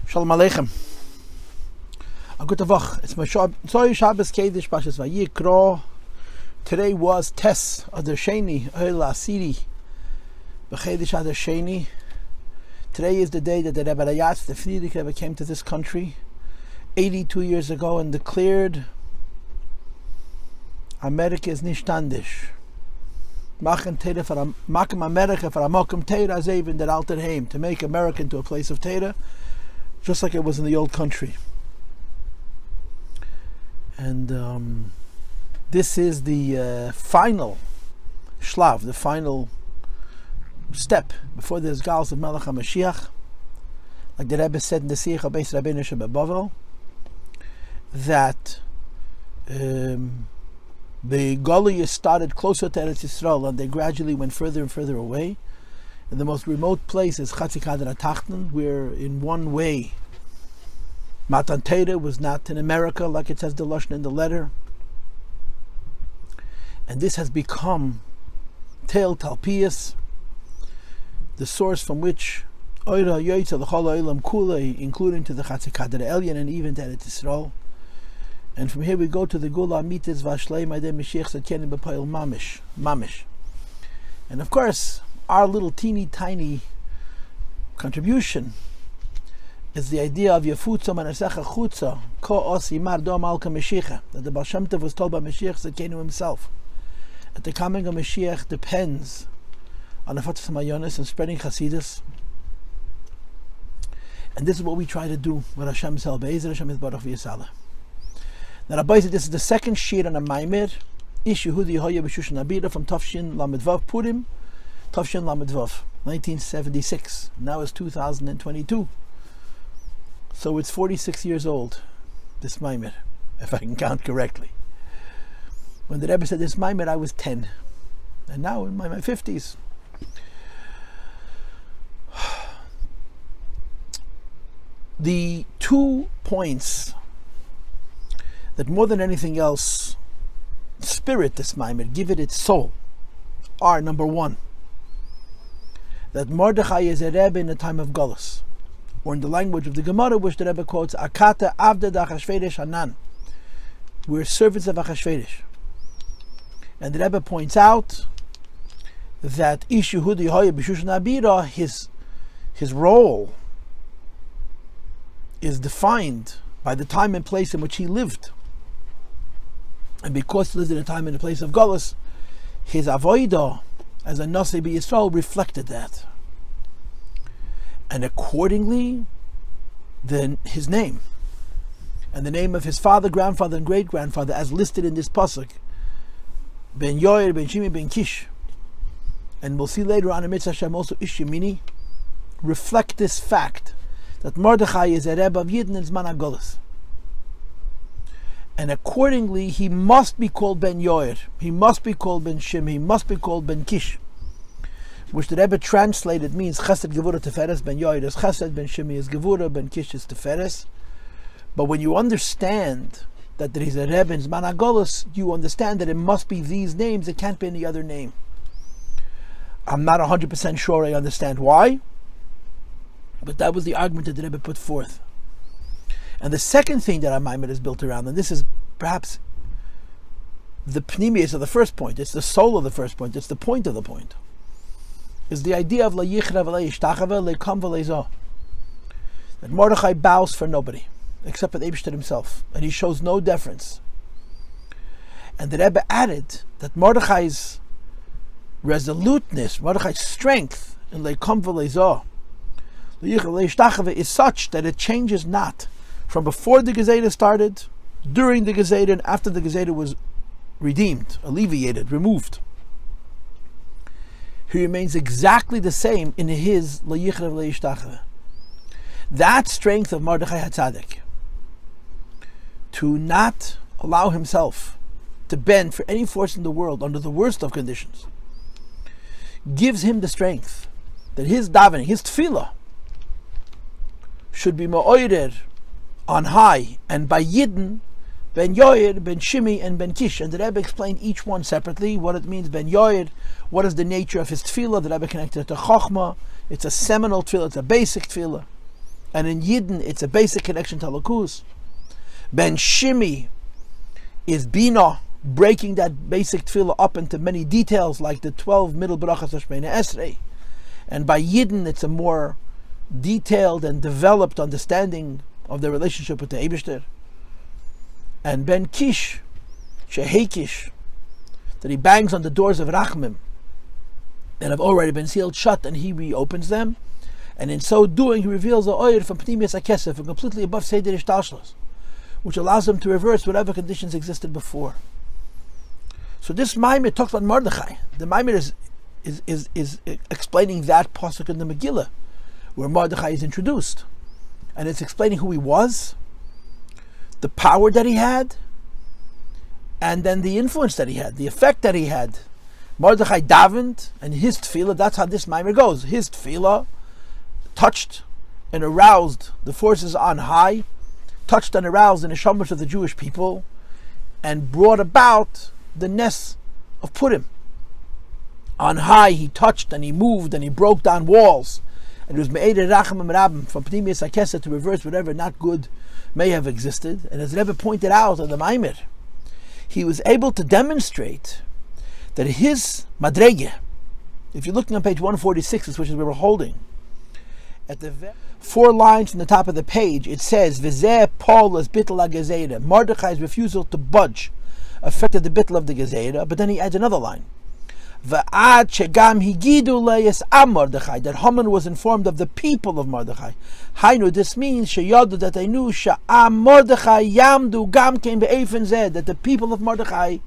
Shalom Aleichem. A good Woche. It's my מצוי Shabbos Kedish Pashas Vayikra. Today was Tes Adar Sheni Oila Asiri B'Chedish Adar Sheni. Today is the day that the Rebbe, the finite Rebbe, came to this country 82 years ago and declared America is nicht standish. Machen America for a Mokum Teira as even that altered Heim, to make America into a place of Teira, just like it was in the old country. And this is the final shlav, the final step before there's Galus of Melech HaMashiach. Like the Rebbe said in the Siach of Beis Rabbeinu Shebebavel, that the Giluy started closer to Eretz Yisrael and they gradually went further and further away. And the most remote place is Chatzik Hadar Tachten, where in one way Matan Torah was not in America, like it says the Lashon in the letter. And this has become Tel Talpias, the source from which Oira Yoytza L'chol Olam Kulei, including to the Chatzik Hadar Elyon and even to Eretz Yisrael. And from here we go to the Gula Mitzvah Vashlei Madei Mashiach Tzadkenim B'Poel Mamish. And of course, our little teeny tiny contribution is the idea of Yefutza Manasecha Chutza Ko Os Yimar Do Malka Mashiach, that the Baal Shem Tov was told by Mashiach Tzadkenim himself that the coming of Mashiach depends on the Fatas Mayonis and spreading Chasidus. And this is what we try to do with Hashem Himself. Be'ezer Hashem Yisbarach v'Yisala. Now, Rabbi said this is the second sheet on a Maimer, Yehudi, hoi'ha b'shushan abira from Tafshin Lamedvav Purim, Tafshin Lamedvav, 1976. Now it's 2022. So it's 46 years old, this Maimer, if I can count correctly. When the Rebbe said this Maimer, I was 10. And now in my 50s. The 2 points that more than anything else spirit this Maimer, give it its soul, are: number one, that Mordechai is a Rebbe in the time of Galus, or in the language of the Gemara, which the Rebbe quotes, Akata Avda Achashverosh Hanan, we're servants of Achashverosh. And the Rebbe points out that Yehudi hoi'ha b'shushan abira, his role is defined by the time and place in which he lived. And because he lived in a time and a place of Galus, his avodah as a Nasi B'Yisrael reflected that. And accordingly, then his name, and the name of his father, grandfather, and great-grandfather, as listed in this pasuk, Ben Yoyer, Ben Shimi, Ben Kish, and we'll see later on in Mitzvah Hashem also Ish Yemini, reflect this fact that Mordechai is a Rebbe of Yidden in Zman HaGalus. And accordingly, he must be called Ben Yoyer, he must be called Ben Shimi, he must be called Ben Kish, which the Rebbe translated means Chesed Gevura Teferes. Ben Yoyer is Chesed, Ben Shimi is Gevura, Ben Kish is Teferes. But when you understand that there is a Rebbe in Zman HaGalus, you understand that it must be these names, it can't be any other name. I'm not 100% sure I understand why, but that was the argument that the Rebbe put forth. And the second thing that our Maimer is built around, and this is perhaps the pnimius of the first point, it's the soul of the first point, it's the point of the point, is the idea of la yichra v'la yishtachava le'kam v'le'zah, that Mordechai bows for nobody except for the Eibishter himself, and he shows no deference. And the Rebbe added that Mordechai's resoluteness, Mordechai's strength in le'kam v'le'zah, is such that it changes not from before the Gezerah started, during the Gezerah, and after the Gezerah was redeemed, alleviated, removed. He remains exactly the same in his Layichra V'Leishtachava. That strength of Mordechai HaTzadik, to not allow himself to bend for any force in the world under the worst of conditions, gives him the strength that his davening, his tefillah, should be ma'oirer on high, and by Yidden, Ben Yoyer, Ben Shimi, and Ben Kish. And the Rebbe explained each one separately, what it means, Ben Yoyer, what is the nature of his tefillah. The Rebbe connected it to Chochmah. It's a seminal tefillah, it's a basic tefillah. And in Yidden, it's a basic connection to Lakus. Ben Shimi is Bina, breaking that basic tefillah up into many details, like the 12 middle brachas of Shemini Esrei. And by Yidden, it's a more detailed and developed understanding of the relationship with the Eibishter. And Ben Kish, Shehekish, that he bangs on the doors of Rachmim that have already been sealed shut, and he reopens them. And in so doing, he reveals a oyer from Pnimius HaKesef, from completely above Seder Ishtalshlos, which allows him to reverse whatever conditions existed before. So this Maimer talks about Mordechai. The Maimer is explaining that pasuk in the Megillah, where Mordechai is introduced. And it's explaining who he was, the power that he had, and then the influence that he had, the effect that he had. Mordechai davened, and his tefillah, that's how this Maimer goes. His tefillah touched and aroused the forces on high, touched and aroused the neshamas of the Jewish people, and brought about the Nes of Purim. On high, he touched and he moved and he broke down walls. And it was me'eder rachamim rabim, from Pnimius HaKesef, to reverse whatever not good may have existed. And as Rebbe pointed out in the Maimer, he was able to demonstrate that his madrege, if you're looking on page 146, which is where we're holding, at the 4 lines from the top of the page, it says, V'zeh Paulus bittul ha'gezerah. Mordechai's refusal to budge affected the bittul of the gezerah, but then he adds another line. V'ad shegam higidu leyes am Mordechai, that Haman was informed of the people of Mordechai. Hainu, this means sheyadu, that they knew sha'am Mordechai yamdu gam kein be'efen zeh, that the people of Mordechai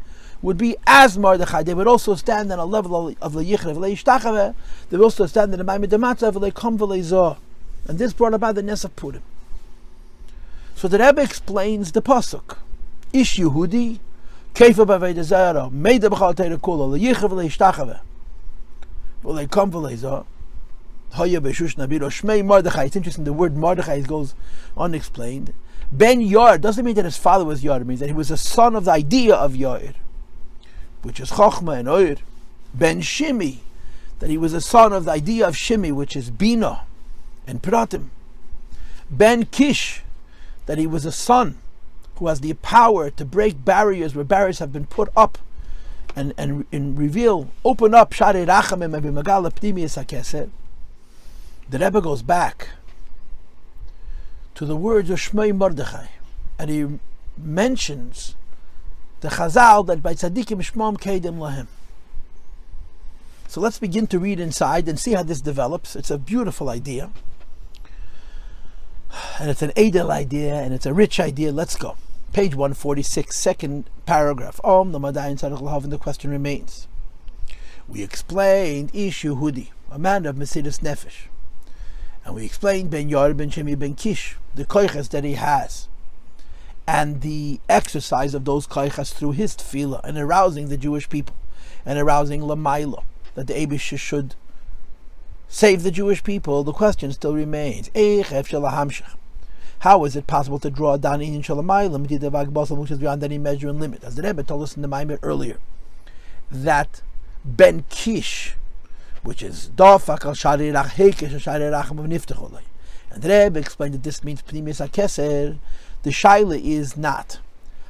would be as Mordechai. They would also stand on a level of leyichre v'leishtachave. They would also stand in the ma'amid dematzav v'leikom v'leizor. And this brought about the Nes of Purim. So the Rebbe explains the pasuk. Ish Yehudi, keifa b'avei zera, meida b'chal teira kula, leyichre v'leishtachave, v'leikom v'leizor. Hoya b'shush nabiro shmei Mordechai. It's interesting, the word Mordechai goes unexplained. Ben Yair doesn't mean that his father was Yair. It means that he was a son of the idea of Yair, which is Chochmah and Oyer. Ben Shimi, that he was a son of the idea of Shimi, which is Bina and Pratim. Ben Kish, that he was a son who has the power to break barriers where barriers have been put up and reveal, open up Sharei Rachamim and B'Magala Pnimius HaKesef. The Rebbe goes back to the words of Shmei Mordechai, and he mentions the Chazal that by Tzadikim Shmom Kedem Lahem. So let's begin to read inside and see how this develops. It's a beautiful idea, and it's an edel idea, and it's a rich idea. Let's go. Page 146, second paragraph. Om the Madayin Tzadok L'Hav, and the question remains. We explained Ish Yehudi, a man of Mesiras Nefesh, and we explained Ben Yair, Ben Shemi, Ben Kish, the koiches that he has, and the exercise of those koiches through his tefillah and arousing the Jewish people and arousing Lamaila, that the Eibush should save the Jewish people. The question still remains: how is it possible to draw down Inyan Shalamayla, which is beyond any measure and limit? As the Rebbe told us in the Maimer earlier, that Ben Kish, which is Dafak al Sharei Hekesh Sharei Racham Niftacholei, and the Rebbe explained that this means Pnimius HaKesef. The shaila is not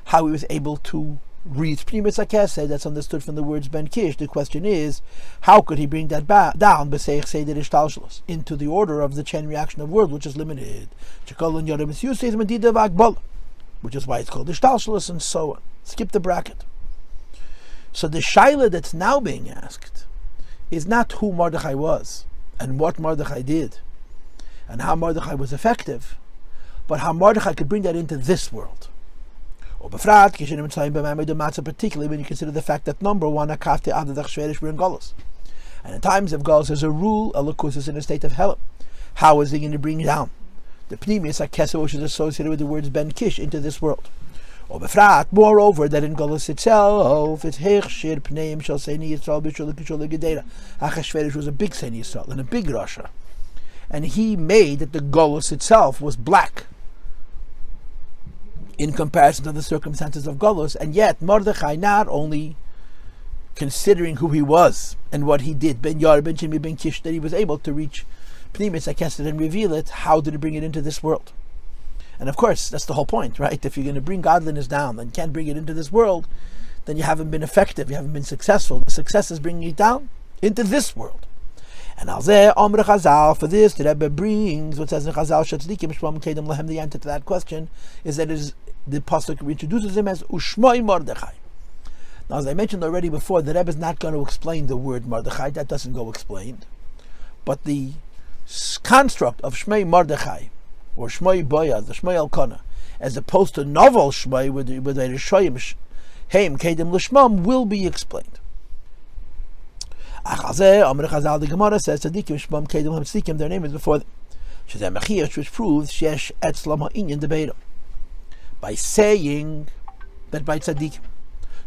how he was able to reach Pnimius HaKesef. That's understood from the words Ben Kish. The question is, how could he bring that down B'seich Seder Ishtalshlos into the order of the chain reaction of world, which is limited, which is why it's called Ishtalshlos, and so on. Skip the bracket. So the shaila that's now being asked is not who Mordechai was and what Mordechai did and how Mordechai was effective, but how Mordechai could bring that into this world. Particularly when you consider the fact that number one, we're in Galus. And in times of Galus, there's a rule, a Lakus is in a state of hell. How is he going to bring down the Pnimius HaKesef, which is associated with the words Ben Kish, into this world? Moreover, that in Galus itself, it's Hechshir Pneim Shal Seini Yisrael B'Shul Kishul Gedera. Achashverosh was a big Seini Yisrael and a big Rasha, and he made that the Galus itself was black in comparison to the circumstances of Galus. And yet Mordechai, not only considering who he was and what he did, Ben Yair, Ben Shemi, Ben Kish, that he was able to reach Pnimis Akesed and reveal it, how did it bring it into this world? And of course, that's the whole point, right? If you're going to bring godliness down and can't bring it into this world, then you haven't been effective, you haven't been successful. The success is bringing it down into this world. And for this, the Rebbe brings what says in Chazal, Tzadikim, Shmom Kedem Lahem. The answer to that question is that the pasuk introduces him as Ushmoi Mordechai. Now, as I mentioned already before, the Rebbe is not going to explain the word Mordechai. That doesn't go explained. But the construct of Shmei Mordechai, or Shmei Boyaz, the Shmei Elkanah, as opposed to novel Shmei with the Rishoyim Heim Kedem Lishmam, will be explained. The Gemara says Tzadikim Shmam Kedem Tzadikim, their name is before them. Which proves Shesh Etzlam Ha'inyan Debeidam, by saying that by Tzadikim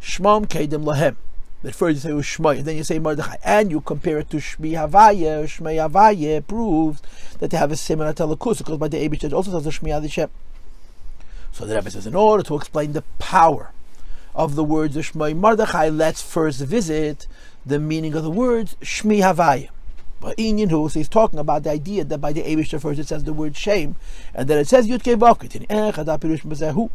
Shmam Kedem Lahem, that first you say Shmai, and then you say Mordechai, and you compare it to Shmi Havaya. Shmei Havaya proves that they have a similar telekus, because by the Eibush also says the Shmi Adishem. So the Rebbe says, in order to explain the power of the words of Shmei Mordechai, let's first visit the meaning of the words Shmi Havaya. But Inyan who, so he's talking about the idea that by the Eibush first it says the word shame, and then it says Yud Kei Vavkei in Echad HaPirush B'Zehu.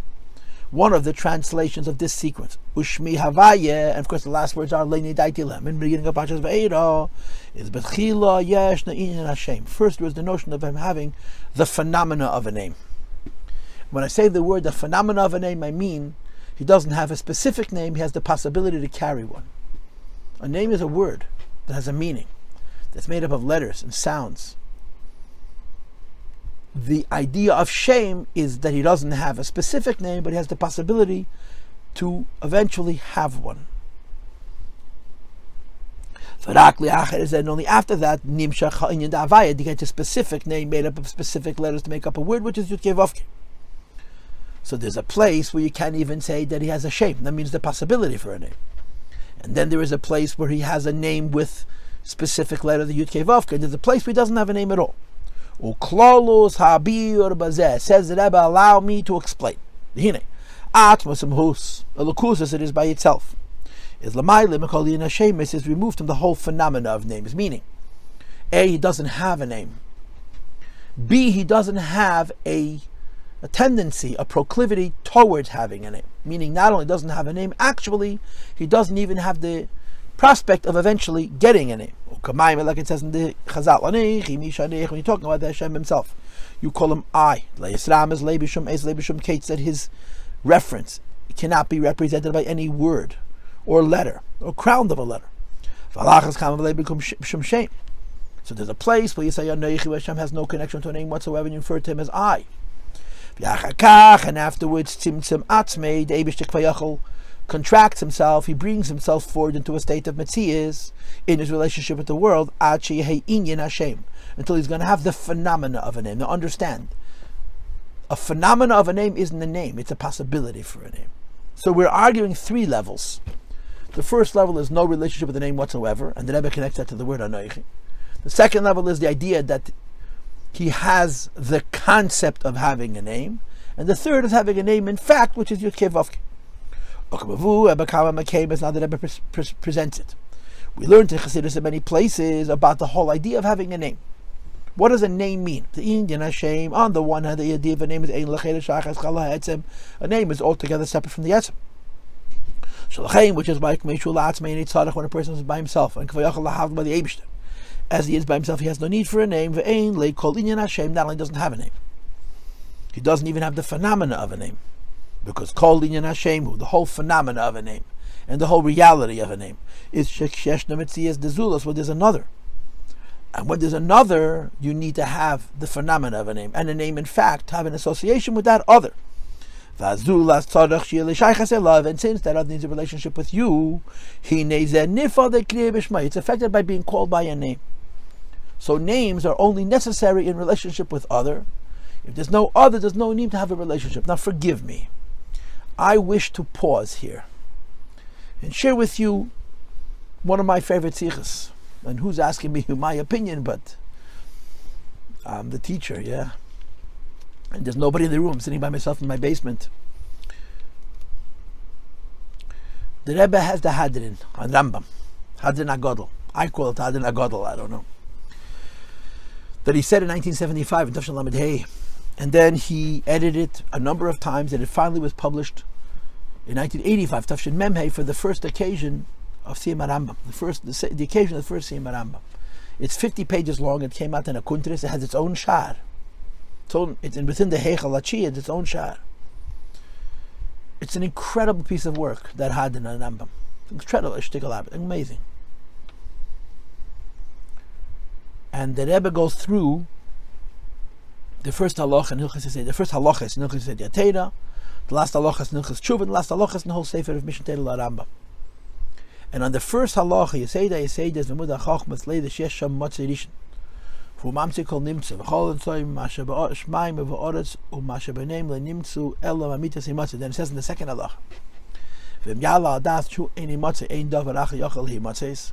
One of the translations of this sequence, Ushmi Havaya, and of course the last words are Leini Daitilem, in the beginning of Pashas Ve'era, is B'Tchila Yesh Na'inyan Hashem. First there was the notion of him having the phenomena of a name. When I say the word the phenomena of a name, I mean he doesn't have a specific name, he has the possibility to carry one. A name is a word that has a meaning, that's made up of letters and sounds. The idea of shame is that he doesn't have a specific name, but he has the possibility to eventually have one. And only after that, he gets a specific name made up of specific letters to make up a word, which is Yud Kei Vavkei. So there's a place where you can't even say that he has a shame. That means the possibility for a name. And then there is a place where he has a name with specific letter, the Yud Kei Vavkei. There's a place where he doesn't have a name at all. Uklalus habir bazeh, says the Rebbe, allow me to explain. Hine, atmasum hus, a lukus as it is by itself, is lamayle mekolin Hashem, is removed from the whole phenomena of names. Meaning, A, he doesn't have a name. B, he doesn't have a tendency, a proclivity towards having a name. Meaning, not only doesn't have a name, actually, he doesn't even have the prospect of eventually getting a name. Like it says in the Chazal, when you're talking about the Hashem Himself, you call him I. That his reference cannot be represented by any word or letter or crown of a letter. So there's a place where you say Hashem has no connection to a name whatsoever, and you refer to him as I. And afterwards, the Eibush contracts himself, he brings himself forward into a state of metzias in his relationship with the world, until he's going to have the phenomena of a name. Now understand, a phenomena of a name isn't a name, it's a possibility for a name. So we're arguing three levels. The first level is no relationship with the name whatsoever, and the Rebbe connects that to the word Ankhi. The second level is the idea that he has the concept of having a name, and the third is having a name in fact, which is Yud Kei Vavkei. Is now that Rebbe presents it. We learned in Chassidus in many places about the whole idea of having a name. What does a name mean? The Indian Hashem, on the one hand, the idea of a name is a name is altogether separate from the etzem. Which is like when a person is by himself, and by the Eibishter. As he is by himself, he has no need for a name. Not only doesn't have a name, he doesn't even have the phenomena of a name. Because Kol Inyan Hashem, the whole phenomena of a name and the whole reality of a name is Shesh Nemetzias Dezulas, where there's another. And when there's another, you need to have the phenomena of a name. And a name, in fact, have an association with that other. And since that other needs a relationship with you, it's affected by being called by a name. So names are only necessary in relationship with other. If there's no other, there's no need to have a relationship. Now forgive me. I wish to pause here and share with you one of my favorite sichos. And who's asking me my opinion, but I'm the teacher, yeah? And there's nobody in the room, sitting by myself in my basement. The Rebbe has the hadran on Rambam, hadran Agdol. I call it hadran Agdol, I don't know. that he said in 1975 in Tafshin Lamed Hey, and then he edited it a number of times, and it finally was published in 1985, Tafshin Mem Hey, for the first occasion of Siyam Rambam, the occasion of the first Siyam Rambam. It's 50 pages long. It came out in a kuntris. It has its own shar. It's within the Heichal Hachi, it's its own shar. It's an incredible piece of work that had in a Rambam. Incredible, amazing. And the Rebbe goes through the first halacha in Hilchos Yesod, the first halacha is in Hilchos Yesod, the last halacha is in Hilchos Tshuva, the last halacha is in the whole Sefer of Mishnah Torah Rambam. And on the first halacha, Yesod is v'mud hachachmas leida sheyesh sham matzei rishon. Who mamtzi kol nimtzu v'chol entzoi masha b'shmaim v'oretz u'masha b'neim le'nimtzu ela mamitas imatzei. Then it says in the second halacha, v'im ya'la hadעת שהוא איני matzei ein davar acher yochel hi matzeis.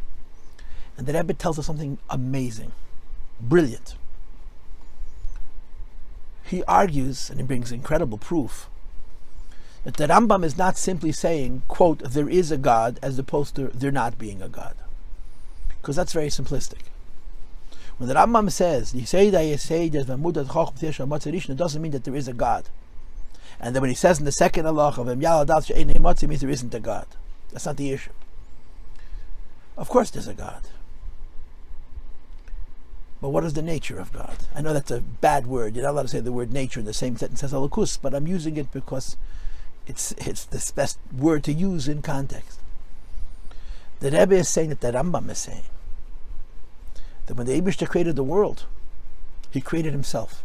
And the Rebbe tells us something amazing, brilliant. He argues, and he brings incredible proof, that the Rambam is not simply saying, quote, there is a God, as opposed to there not being a God. Because that's very simplistic. When the Rambam says, it doesn't mean that there is a God. And then when he says in the second halacha, it means there isn't a God. That's not the issue. Of course there's a God. But what is the nature of God? I know that's a bad word. You're not allowed to say the word nature in the same sentence as halakus, but I'm using it because it's the best word to use in context. The Rebbe is saying that the Rambam is saying that when the Eibishter created the world, he created himself.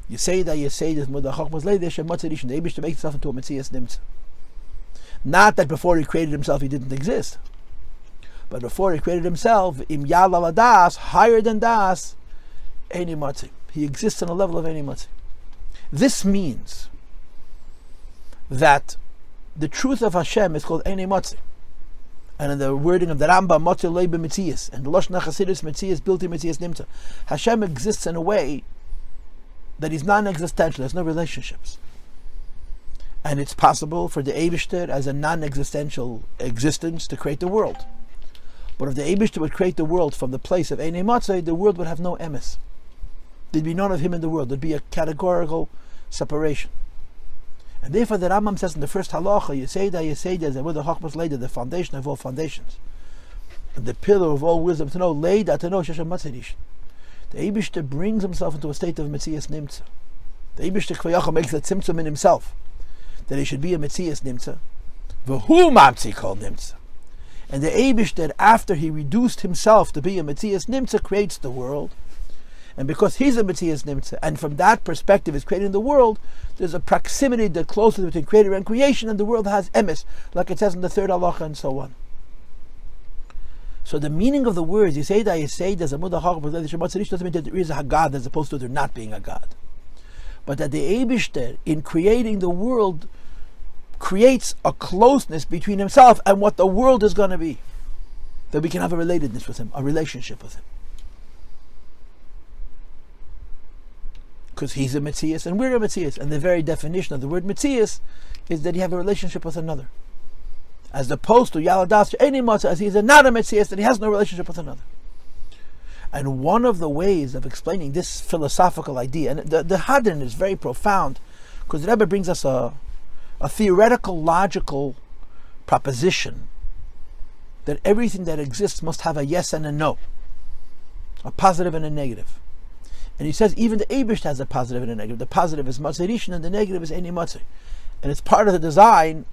You say that the Eibishter makes himself into a Metzias Nimtza. Not that before he created himself he didn't exist, but before he created himself, im Ya'la das, higher than das, Eini Matzi. He exists on a level of Eini Matzi. This means that the truth of Hashem is called Eini Matzi. And in the wording of the Rambam, Matzi Lei B'Metzias, and the Lashon HaChasidus, Metzias Bilti Metzias Nimtza. Hashem exists in a way that he's non-existential. There's no relationships. And it's possible for the Eibishter as a non-existential existence to create the world. But if the Eibishter would create the world from the place of Einei Matzei, the world would have no emes. There'd be none of him in the world. There'd be a categorical separation. And therefore the Rambam says in the first halacha, Yeseda is with the Chachmas Leida, the foundation of all foundations. And the pillar of all wisdom to know, Leida to know Sheshem Matzei Rishon. The Eibishter brings himself into a state of Metzias Nimtza. The Eibishter Kvayachah makes that symptom in himself, that he should be a Metzias Nimtza. V'hu mamtzi kol Nimtza. And the Eibishter, after he reduced himself to be a Metzias Nimtza, creates the world. And because he's a Metzias Nimtza, and from that perspective is creating the world, there's a proximity, the closeness between creator and creation, and the world has emes, like it says in the third halacha, and so on. So the meaning of the words, doesn't mean that there is a God as opposed to there not being a God. But that the Eibishter, in creating the world, creates a closeness between himself and what the world is going to be. That we can have a relatedness with him, a relationship with him. Because he's a Metzias and we're a Metzias. And the very definition of the word Metzias is that you have a relationship with another. As opposed to Ya'la das she'eini matzei, as he is not a Metzias, that he has no relationship with another. And one of the ways of explaining this philosophical idea, and the hadran is very profound, because the Rebbe brings us a theoretical, logical proposition that everything that exists must have a yes and a no, a positive and a negative. And he says even the Eibush has a positive and a negative. The positive is Matzei Rishon and the negative is Eini Matzei. And it's part of the design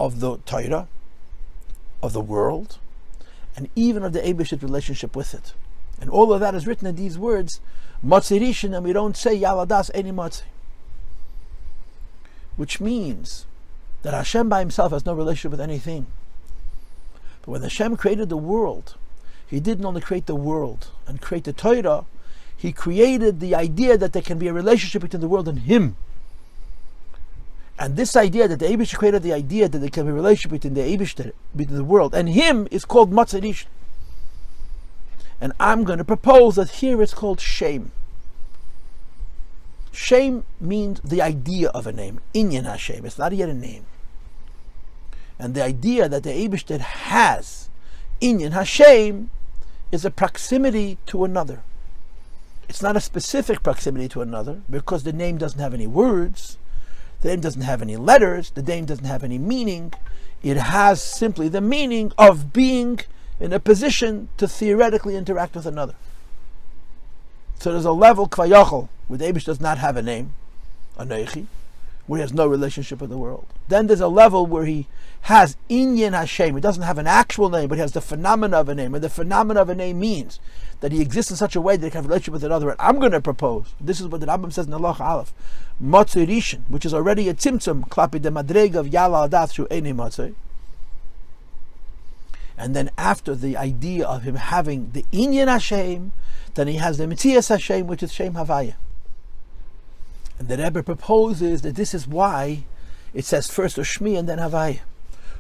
of the Torah, of the world, and even of the Eibush's relationship with it. And all of that is written in these words, Matzei Rishon, and we don't say Ya'la das Eini Matzei. Which means that Hashem by himself has no relationship with anything. But when Hashem created the world, he didn't only create the world and create the Torah, he created the idea that there can be a relationship between the world and him. And this idea that the Eibush created the idea that there can be a relationship between the Eibush, between the world and him, is called Matzei Rishon. And I'm going to propose that here it's called shame. Shame means the idea of a name. Inyan Hashem. It's not yet a name. And the idea that the Eibishter has Inyan Hashem is a proximity to another. It's not a specific proximity to another, because the name doesn't have any words, the name doesn't have any letters, the name doesn't have any meaning. It has simply the meaning of being in a position to theoretically interact with another. So there's a level, kvayachol, where the Eibush does not have a name, Anechi, where he has no relationship with the world. Then there's a level where he has inyan Hashem. He doesn't have an actual name, but he has the phenomena of a name. And the phenomena of a name means that he exists in such a way that he can have a relationship with another. And I'm going to propose, this is what the Rambam says in the Halacha Aleph, מצוי ראשון, which is already a tzimtzum, klapi de madrega of Ya'la, הדעת, שהוא אינו מצוי. And then after the idea of him having the inyan Hashem, then he has the mitzias Hashem, which is Shem Havaya. And the Rebbe proposes that this is why it says first ושמי and then Havaya.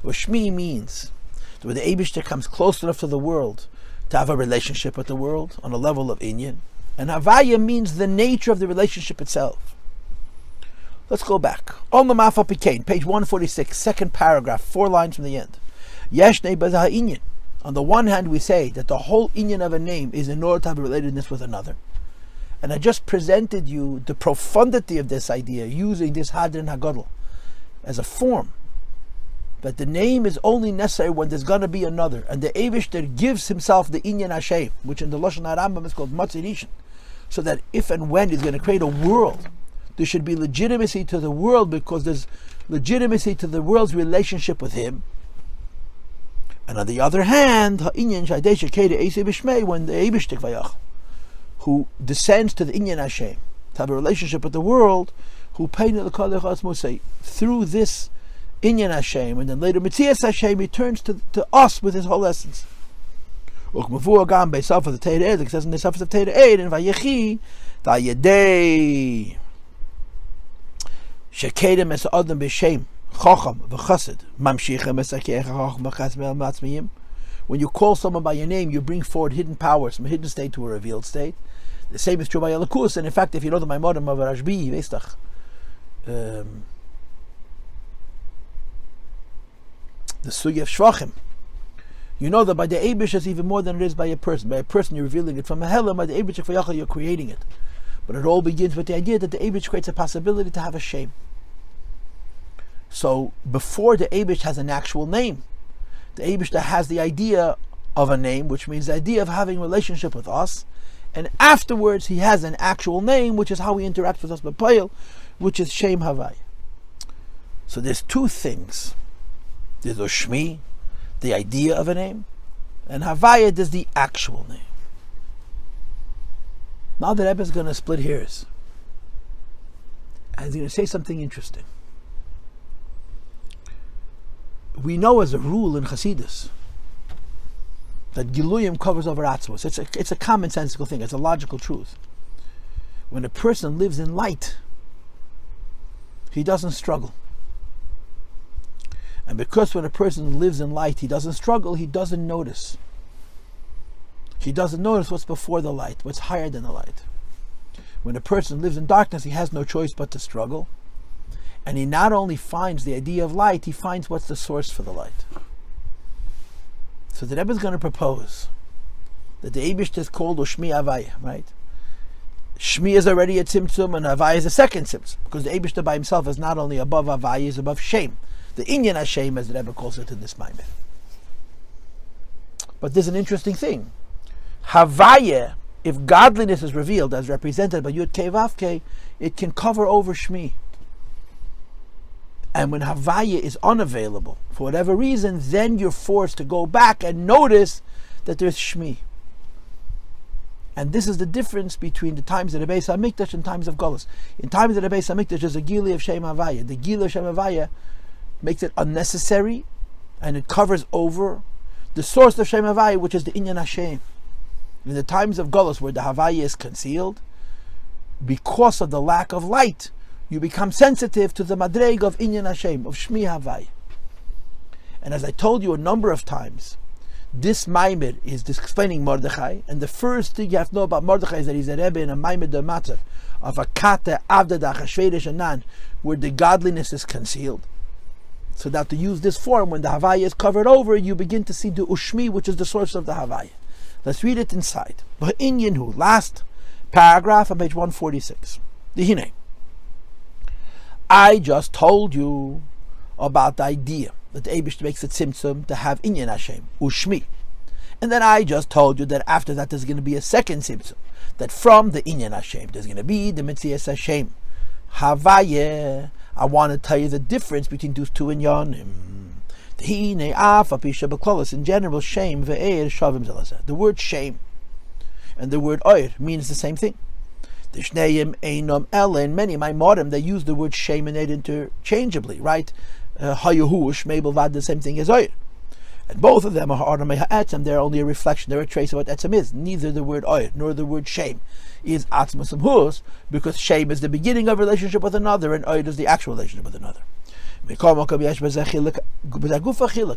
ושמי means that when the Eibishter comes close enough to the world to have a relationship with the world on a level of inyan, and Havaya means the nature of the relationship itself. Let's go back. On the Mafal Pikain, page 146, second paragraph, 4 lines from the end. Yeshnei b'zah inyan. On the one hand, we say that the whole inyan of a name is in order to have a relatedness with another. And I just presented you the profundity of this idea using this hadran hagadol as a form. That the name is only necessary when there's going to be another. And the Eibishter gives himself the inyan Hashem, which in the Lashon HaRambam is called Matzui Rishon. So that if and when he's going to create a world, there should be legitimacy to the world because there's legitimacy to the world's relationship with him. And on the other hand, when the Eibishter who descends to the inyan Hashem to have a relationship with the world, who through this inyan Hashem, and then later Mitzias Hashem, he turns to us with his whole essence. Like it says in the Safas of Teira 8 in Vayechi, Tayedei Shekedem es Adam b'Shem Chacham v'Chassid Mamshichem es Akech Chacham v'Chassid Matzmiyim. When you call someone by your name, you bring forward hidden powers from a hidden state to a revealed state. The same is true by Yalakus, and in fact, if you know the Maimorim of Rashbi, Vestach, the Sugi of Shvachim, you know that by the Eibush is even more than it is by a person. By a person, you're revealing it. From a Helam, by the Eibush, you're creating it. But it all begins with the idea that the Eibush creates a possibility to have a shame. So, before the Eibush has an actual name, the Eibishter has the idea of a name, which means the idea of having a relationship with us, and afterwards he has an actual name, which is how he interacts with us b'Poel, which is Shem Havai. So there's two things. There's ושמי, the idea of a name, and Havaya, there's the actual name. Now the Rebbe is going to split hairs, and he's going to say something interesting. We know as a rule in Chassidus that giluyim covers over atzmos. It's a commonsensical thing. It's a logical truth. When a person lives in light, he doesn't struggle. And because when a person lives in light, he doesn't struggle, he doesn't notice. He doesn't notice what's before the light, what's higher than the light. When a person lives in darkness, he has no choice but to struggle. And he not only finds the idea of light, he finds what's the source for the light. So the Rebbe is going to propose that the Eibishter is called ושמי Havaya, right? Shmi is already a tzimtzum, and Havaya is a second tzimtzum, because the Eibishter by himself is not only above Havaya, he is above Shem. The inyan Hashem, as the Rebbe calls it in this Maimer. But there's an interesting thing. Havaya, if godliness is revealed as represented by Yud Kei Vav Kei, it can cover over Shmi. And when Havaya is unavailable, for whatever reason, then you're forced to go back and notice that there's Shmi. And this is the difference between the times of the Beis HaMikdash and times of Galus. In times of the Beis HaMikdash, there's a Giluy of Shem Havaya. The Giluy of Shem Havaya makes it unnecessary, and it covers over the source of Shem Havaya, which is the inyan Hashem. In the times of Galus, where the Havaya is concealed, because of the lack of light, you become sensitive to the madreg of inyan Hashem, of Shmi Havai. And as I told you a number of times, this Maimer is explaining Mordechai, and the first thing you have to know about Mordechai is that he's a Rebbe in a Maimer de Matzav of a Kata Avda Achashverosh Anan, where the godliness is concealed. So that to use this form, when the Havaya is covered over, you begin to see the Ushmi, which is the source of the Havaya. Let's read it inside. But inyan hu, last paragraph on page 146. Hine. I just told you about the idea that the Eibush makes it tzimtzum to have inyan Hashem, u'shmi. And then I just told you that after that there's going to be a second tzimtzum, that from the inyan Hashem there's going to be the Metzias Hashem. Havayeh. I want to tell you the difference between those two inyanim. In general, shame ve'er shavim zelazeh. The word shame and the word oir means the same thing. The shneim einom ela. In many maimorim they use the word shame and oir interchangeably, right? Hayahu shmei belvad, the same thing as oir. And both of them are arnamei ha'etzem. They're only a reflection, they're a trace of what etzem is. Neither the word oir nor the word shame is atzmas hus, because shame is the beginning of relationship with another and oir is the actual relationship with another.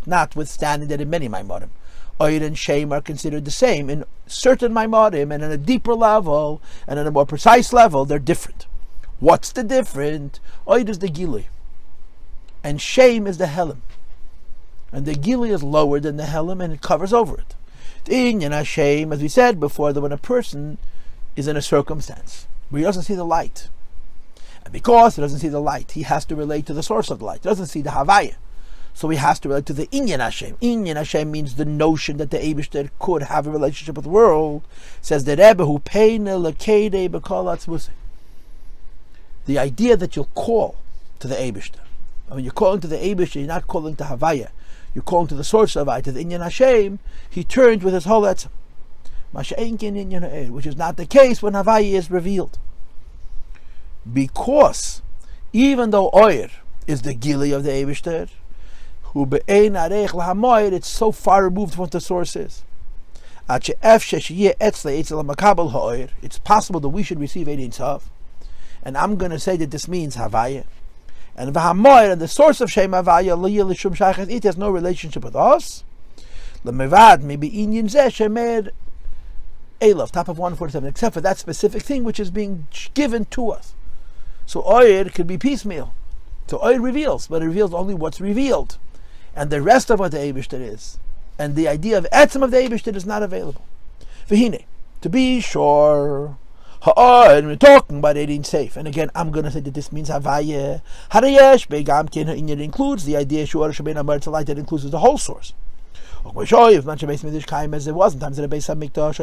Notwithstanding that in many maimorim, oir and shame are considered the same, in certain maimorim and on a deeper level and on a more precise level, they're different. What's the difference? Oir is the Giluy, and shame is the helim. And the Giluy is lower than the helim and it covers over it. The inyan Hashem, as we said before, that when a person is in a circumstance where he doesn't see the light, and because he doesn't see the light, he has to relate to the source of the light. He doesn't see the Havaya. So he has to relate to the Inyan Hashem. Inyan Hashem means the notion that the Eibishter could have a relationship with the world. Says the Rebbe, who peine lekede b'kol atzmusei. The idea that you'll call to the Eibishter. And when you're calling to the Eibishter, you're not calling to Havaya. You're calling to the source of Havaya, to the Inyan Hashem. He turns with his whole etzem. Which is not the case when Havaya is revealed. Because even though oir is the Giluy of the Eibishter, it's so far removed from what the source is. It's possible that we should receive Ein Sof, and I'm going to say that this means Havaya. And the source of Shem Havaya, it has no relationship with us. Top of 147, except for that specific thing which is being given to us. So oir could be piecemeal. So oir reveals, but it reveals only what's revealed. And the rest of what the Eibishter is, and the idea of etzem of the Eibishter is not available. V'hine, to be sure, ha'oir, we're talking about Ein Sof. And again, I'm going to say that this means Havaya. Harayesh, begam ken ha'inyan includes the idea, shu'ar shebein amar tzalai, that includes the whole source. If much of Beis Mikdash came as it was, sometimes in the Beis Hamikdash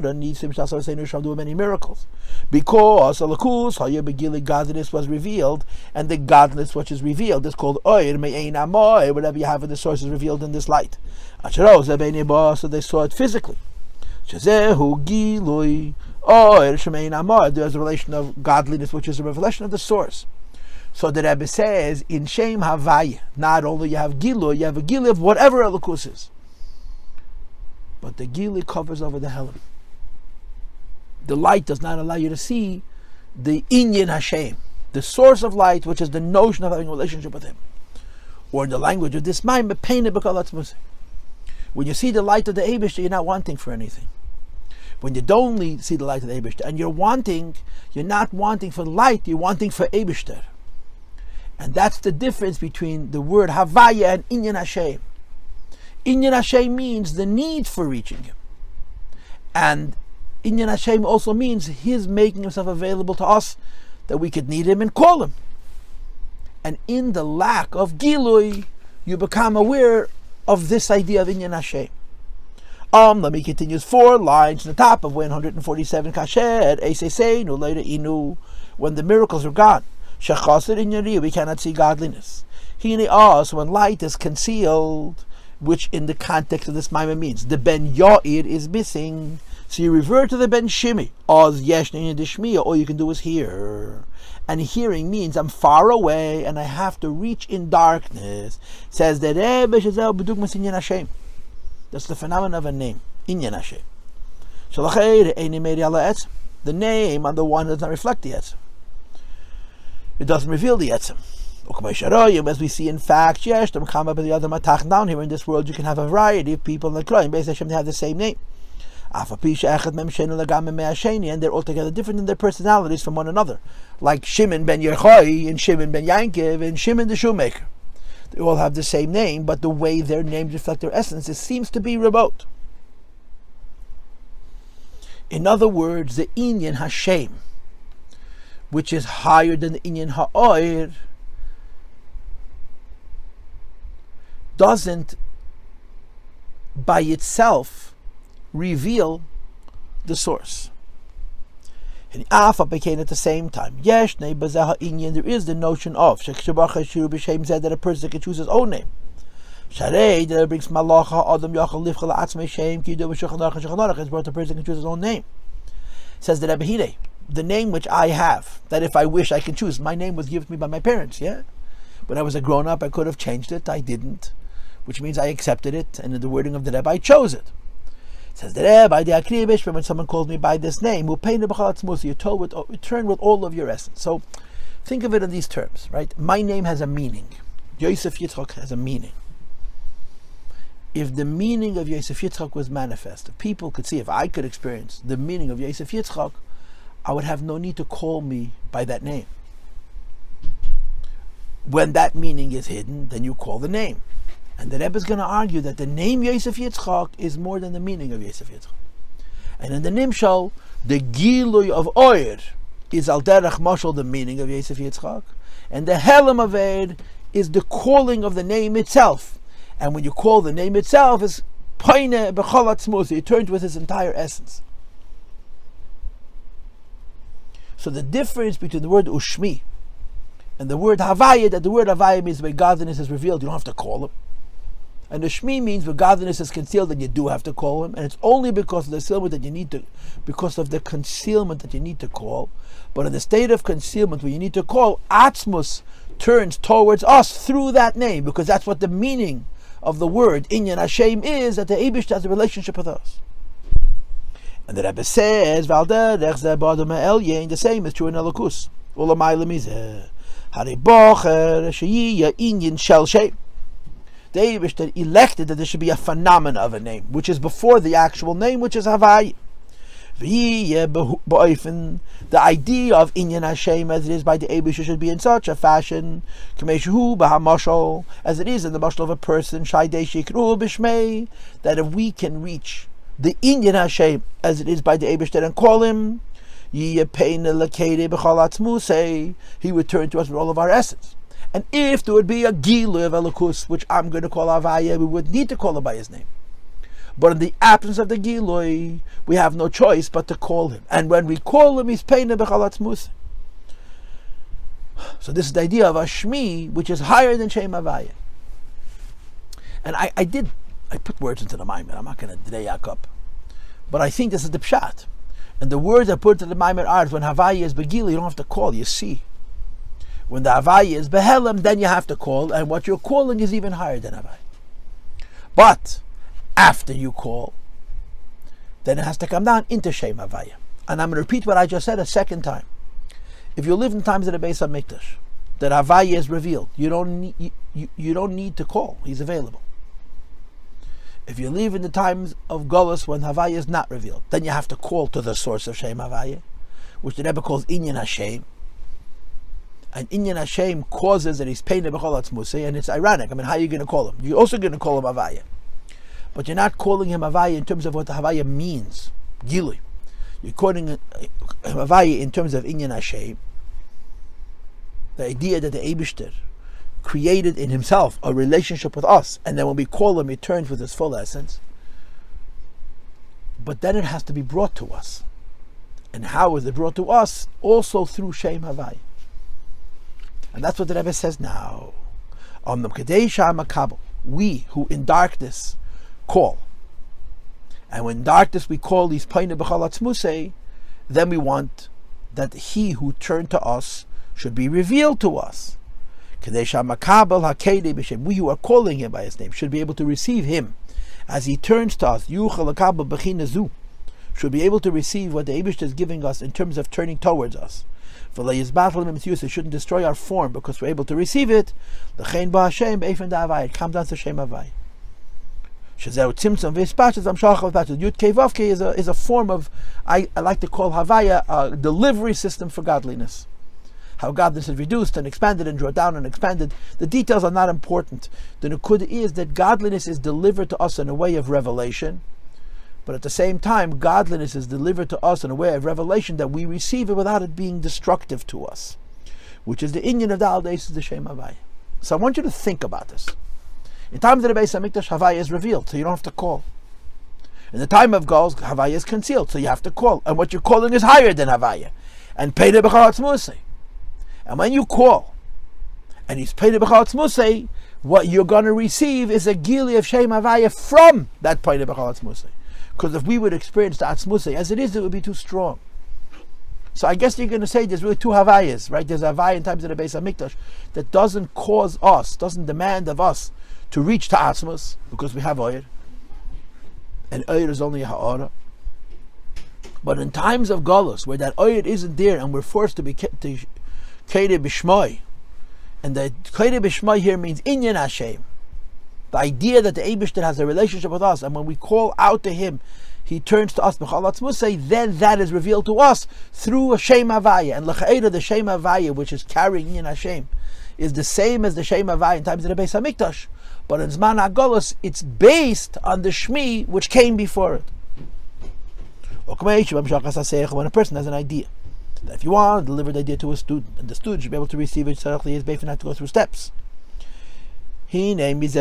and needs to do many miracles, because alakus haya begili godliness was revealed, and the godliness which is revealed is called oir me'ein amoy. Whatever you have in the source is revealed in this light. So they saw it physically. Shazehu Giluy oir shemein amoy. There's a relation of godliness which is a revelation of the source. So the Rebbe says in Shem Havaya, not only you have Giluy, you have a Giluy of whatever alakus is. But the Giluy covers over the helim. The light does not allow you to see the Inyan Hashem, the source of light, which is the notion of having a relationship with Him. Or in the language of this mind, when you see the light of the Eibishter, you're not wanting for anything. When you don't see the light of the Eibishter, and you're not wanting for light, you're wanting for Eibishter. And that's the difference between the word Havaya and Inyan Hashem. Inyan Hashem means the need for reaching Him. And Inyan Hashem also means His making Himself available to us, that we could need Him and call Him. And in the lack of Giluy, you become aware of this idea of Inyan Hashem. Let me continue 4 lines in the top of 147 Kasher, Eisei no later Inu, when the miracles are gone. Shechasir Inyari, we cannot see godliness. Hine us, when light is concealed, which in the context of this Maimon means the Ben Yair is missing, so you revert to the Ben Shimi. Oz Yeshni and Shmiya, all you can do is hear. And hearing means I'm far away and I have to reach in darkness. Says the Rebbe Shazel B'dugmas Inyan Hashem. That's the phenomenon of a name, Inyan Hashem. The name on the one does not reflect the etzem. It doesn't reveal the etzem. As we see in fact, down here in this world you can have a variety of people like Giluy. Based Hashem, they have the same name. And they're altogether different in their personalities from one another. Like Shimon ben Yerchai and Shimon ben Yankiv and Shimon the shoemaker. They all have the same name, but the way their names reflect their essence, it seems to be remote. In other words, the inyan Hashem, which is higher than the inyan ha'oir, doesn't by itself reveal the source. And Alpha became at the same time. There is the notion of that a person can choose his own name. That brings malacha adam yachal livchal atzmei shem kidu v'shachanach. It's brought a person can choose his own name. Says the Rebbe, the name which I have, that if I wish I can choose. My name was given to me by my parents. Yeah, when I was a grown up, I could have changed it. I didn't, which means I accepted it. And in the wording of the Rebbe, I chose it. Says the Rebbe, when someone calls me by this name, you turn with all of your essence. So think of it in these terms, right? My name has a meaning. Yosef Yitzchak has a meaning. If the meaning of Yosef Yitzchak was manifest, if people could see, if I could experience the meaning of Yosef Yitzchak, I would have no need to call me by that name. When that meaning is hidden, then you call the name. And the Rebbe is going to argue that the name Yosef Yitzchak is more than the meaning of Yosef Yitzchak. And in the Nimshal, the Giluy of Oyer is al derech mashal, the meaning of Yosef Yitzchak. And the Helam of Eir is the calling of the name itself. And when you call the name itself, it's Paine B'chol Atzmos, it turns with its entire essence. So the difference between the word Ushmi and the word Havaya, that the word Havaya means when godliness is revealed, you don't have to call him. And the Shmi means when godliness is concealed, then you do have to call him. And it's only because of the concealment that you need to, because of the concealment that you need to call. But in the state of concealment where you need to call, Atzmus turns towards us through that name, because that's what the meaning of the word Inyan Hashem is, that the Eibush has a relationship with us. And the Rebbe says, the same is true in Elokus. The Eibush elected that there should be a phenomena of a name, which is before the actual name, which is Havai. The idea of Inyan Hashem as it is by the Eibush should be in such a fashion, as it is in the mashal of a person, that if we can reach the Inyan Hashem as it is by the Eibush and call him, he would turn to us with all of our essence. And if there would be a Giluy of Elokus, which I'm going to call Havaya, we would need to call him by his name. But in the absence of the Giluy, we have no choice but to call him. And when we call him, he's Peina B'chol Atzmos. So this is the idea of a Shmi, which is higher than Shem Havaya. And I put words into the Maimer. I'm not going to dreyak up. But I think this is the Pshat. And the words I put into the Maimer are, when Havaya is Begila, you don't have to call, you see. When the Havaya is Behelam, then you have to call, and what you're calling is even higher than Havaya. But after you call, then it has to come down into Shem Havaya. And I'm going to repeat what I just said a second time. If you live in times of the Beis HaMikdash, that Havaya is revealed, you don't need to call, he's available. If you live in the times of Galus when Havaya is not revealed, then you have to call to the source of Shem Havaya, which the Rebbe calls Inyan Hashem. And Inyan Hashem causes that he's Peina B'chol Atzmos, and it's ironic. I mean, how are you going to call him? You're also going to call him Havaya. But you're not calling him Havaya in terms of what the Havaya means, Giluy. You're calling him Havaya in terms of Inyan Hashem, the idea that the Eibishter created in himself a relationship with us, and then when we call him, he turns with his full essence. But then it has to be brought to us. And how is it brought to us? Also through Shem Havaya. And that's what the Rebbe says now. We who in darkness call, and when in darkness we call these Paine B'chol Atzmos, then we want that he who turned to us should be revealed to us. We who are calling him by his name should be able to receive him as he turns to us. Should be able to receive what the Eibush is giving us in terms of turning towards us. It shouldn't destroy our form because we're able to receive it. It comes down to Shem Havaya. Is a form of, I like to call Havaya a delivery system for godliness. How godliness is reduced and expanded and drawn down and expanded. The details are not important. The Nukud is that godliness is delivered to us in a way of revelation, But at the same time, godliness is delivered to us in a way of revelation that we receive it without it being destructive to us, which is the inyan of the Aldeis, the Shem Havaya. So I want you to think about this. In times of the Beis HaMikdash, Havaya is revealed, so you don't have to call. In the time of Galus, Havaya is concealed, so you have to call. And what you're calling is higher than Havaya. And Peide B'chal Atzmusei. And when you call, and he's Peide B'chal Atzmusei, what you're going to receive is a Giluy of Shem Havaya from that Peide B'chal Atzmusei. Because if we would experience the Atzmusei as it would be too strong. So I guess you're going to say there's really two Havayas, right? There's a Havaya in times of the Beis HaMikdash that doesn't cause us, doesn't demand of us to reach to Atzmus, because we have Oyr. And Oyr is only a Ha'ara. But in times of Galus, where that Oyr isn't there and we're forced to be Kedusha B'shmoi, and the Kedusha B'shmoi here means Inyan Hashem, the idea that the Eibishter has a relationship with us, and when we call out to him, he turns to us, then that is revealed to us through a Shem Havaya. And L'cha'eda, the Shem Havaya, which is carrying Inyan Hashem, is the same as the Shem Havaya in times of the Beis HaMikdash. But in Zman HaGalus, it's based on the Shmi, which came before it. When a person has an idea, that if you want to deliver the idea to a student, and the student should be able to receive it, so he is based on that to go through steps. Anything which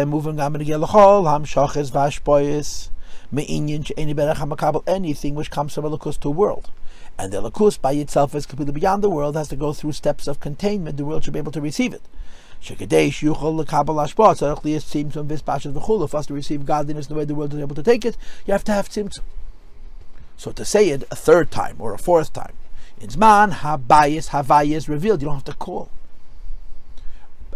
comes from a lakus to a world. And the lakus by itself is completely beyond the world, has to go through steps of containment. The world should be able to receive it. For us to receive godliness the way the world is able to take it, you have to have tzimtzum. So to say it a third time or a fourth time, in Zman Havaya is revealed. You don't have to call.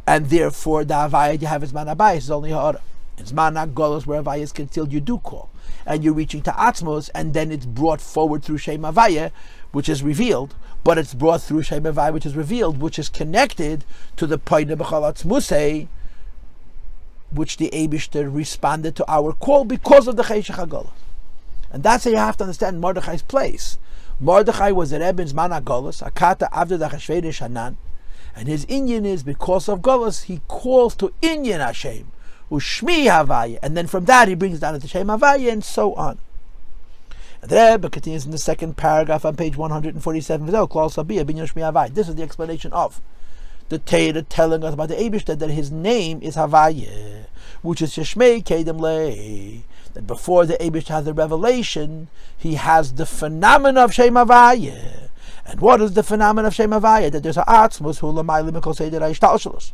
And therefore the Havaya you have in Zman Havaya is only Ha'ara. In Zman HaGalus, where Havaya is concealed, you do call. And you're reaching to Atzmos, and then it's brought forward through Shem Havaya, which is revealed, but it's brought through Shem Havaya, which is revealed, which is connected to the Peide B'chal Atzmusei, which the Eibishter responded to our call because of the Cheshach HaGalus. And that's how you have to understand Mordechai's place. Mordechai was a Rebbe in Zman HaGalus, Akata after the Cheshvedesh Hanan, and his inyan is because of Galus, he calls to inyan Hashem, ושמי Havaya, and then from that he brings down to Shem Havaya, and so on. And the Rebbe continues in the second paragraph on page 147. This is the explanation of the Torah telling us about the Eibishter that his name is Havaya, which is Shmei Kedem Lei. That before the Eibishter has the revelation, he has the phenomenon of Shem Havaya. And what is the phenomenon of Shem Havaya? That there's a Atzmus who L'mayli Mikol Seder HaYishtalshelus.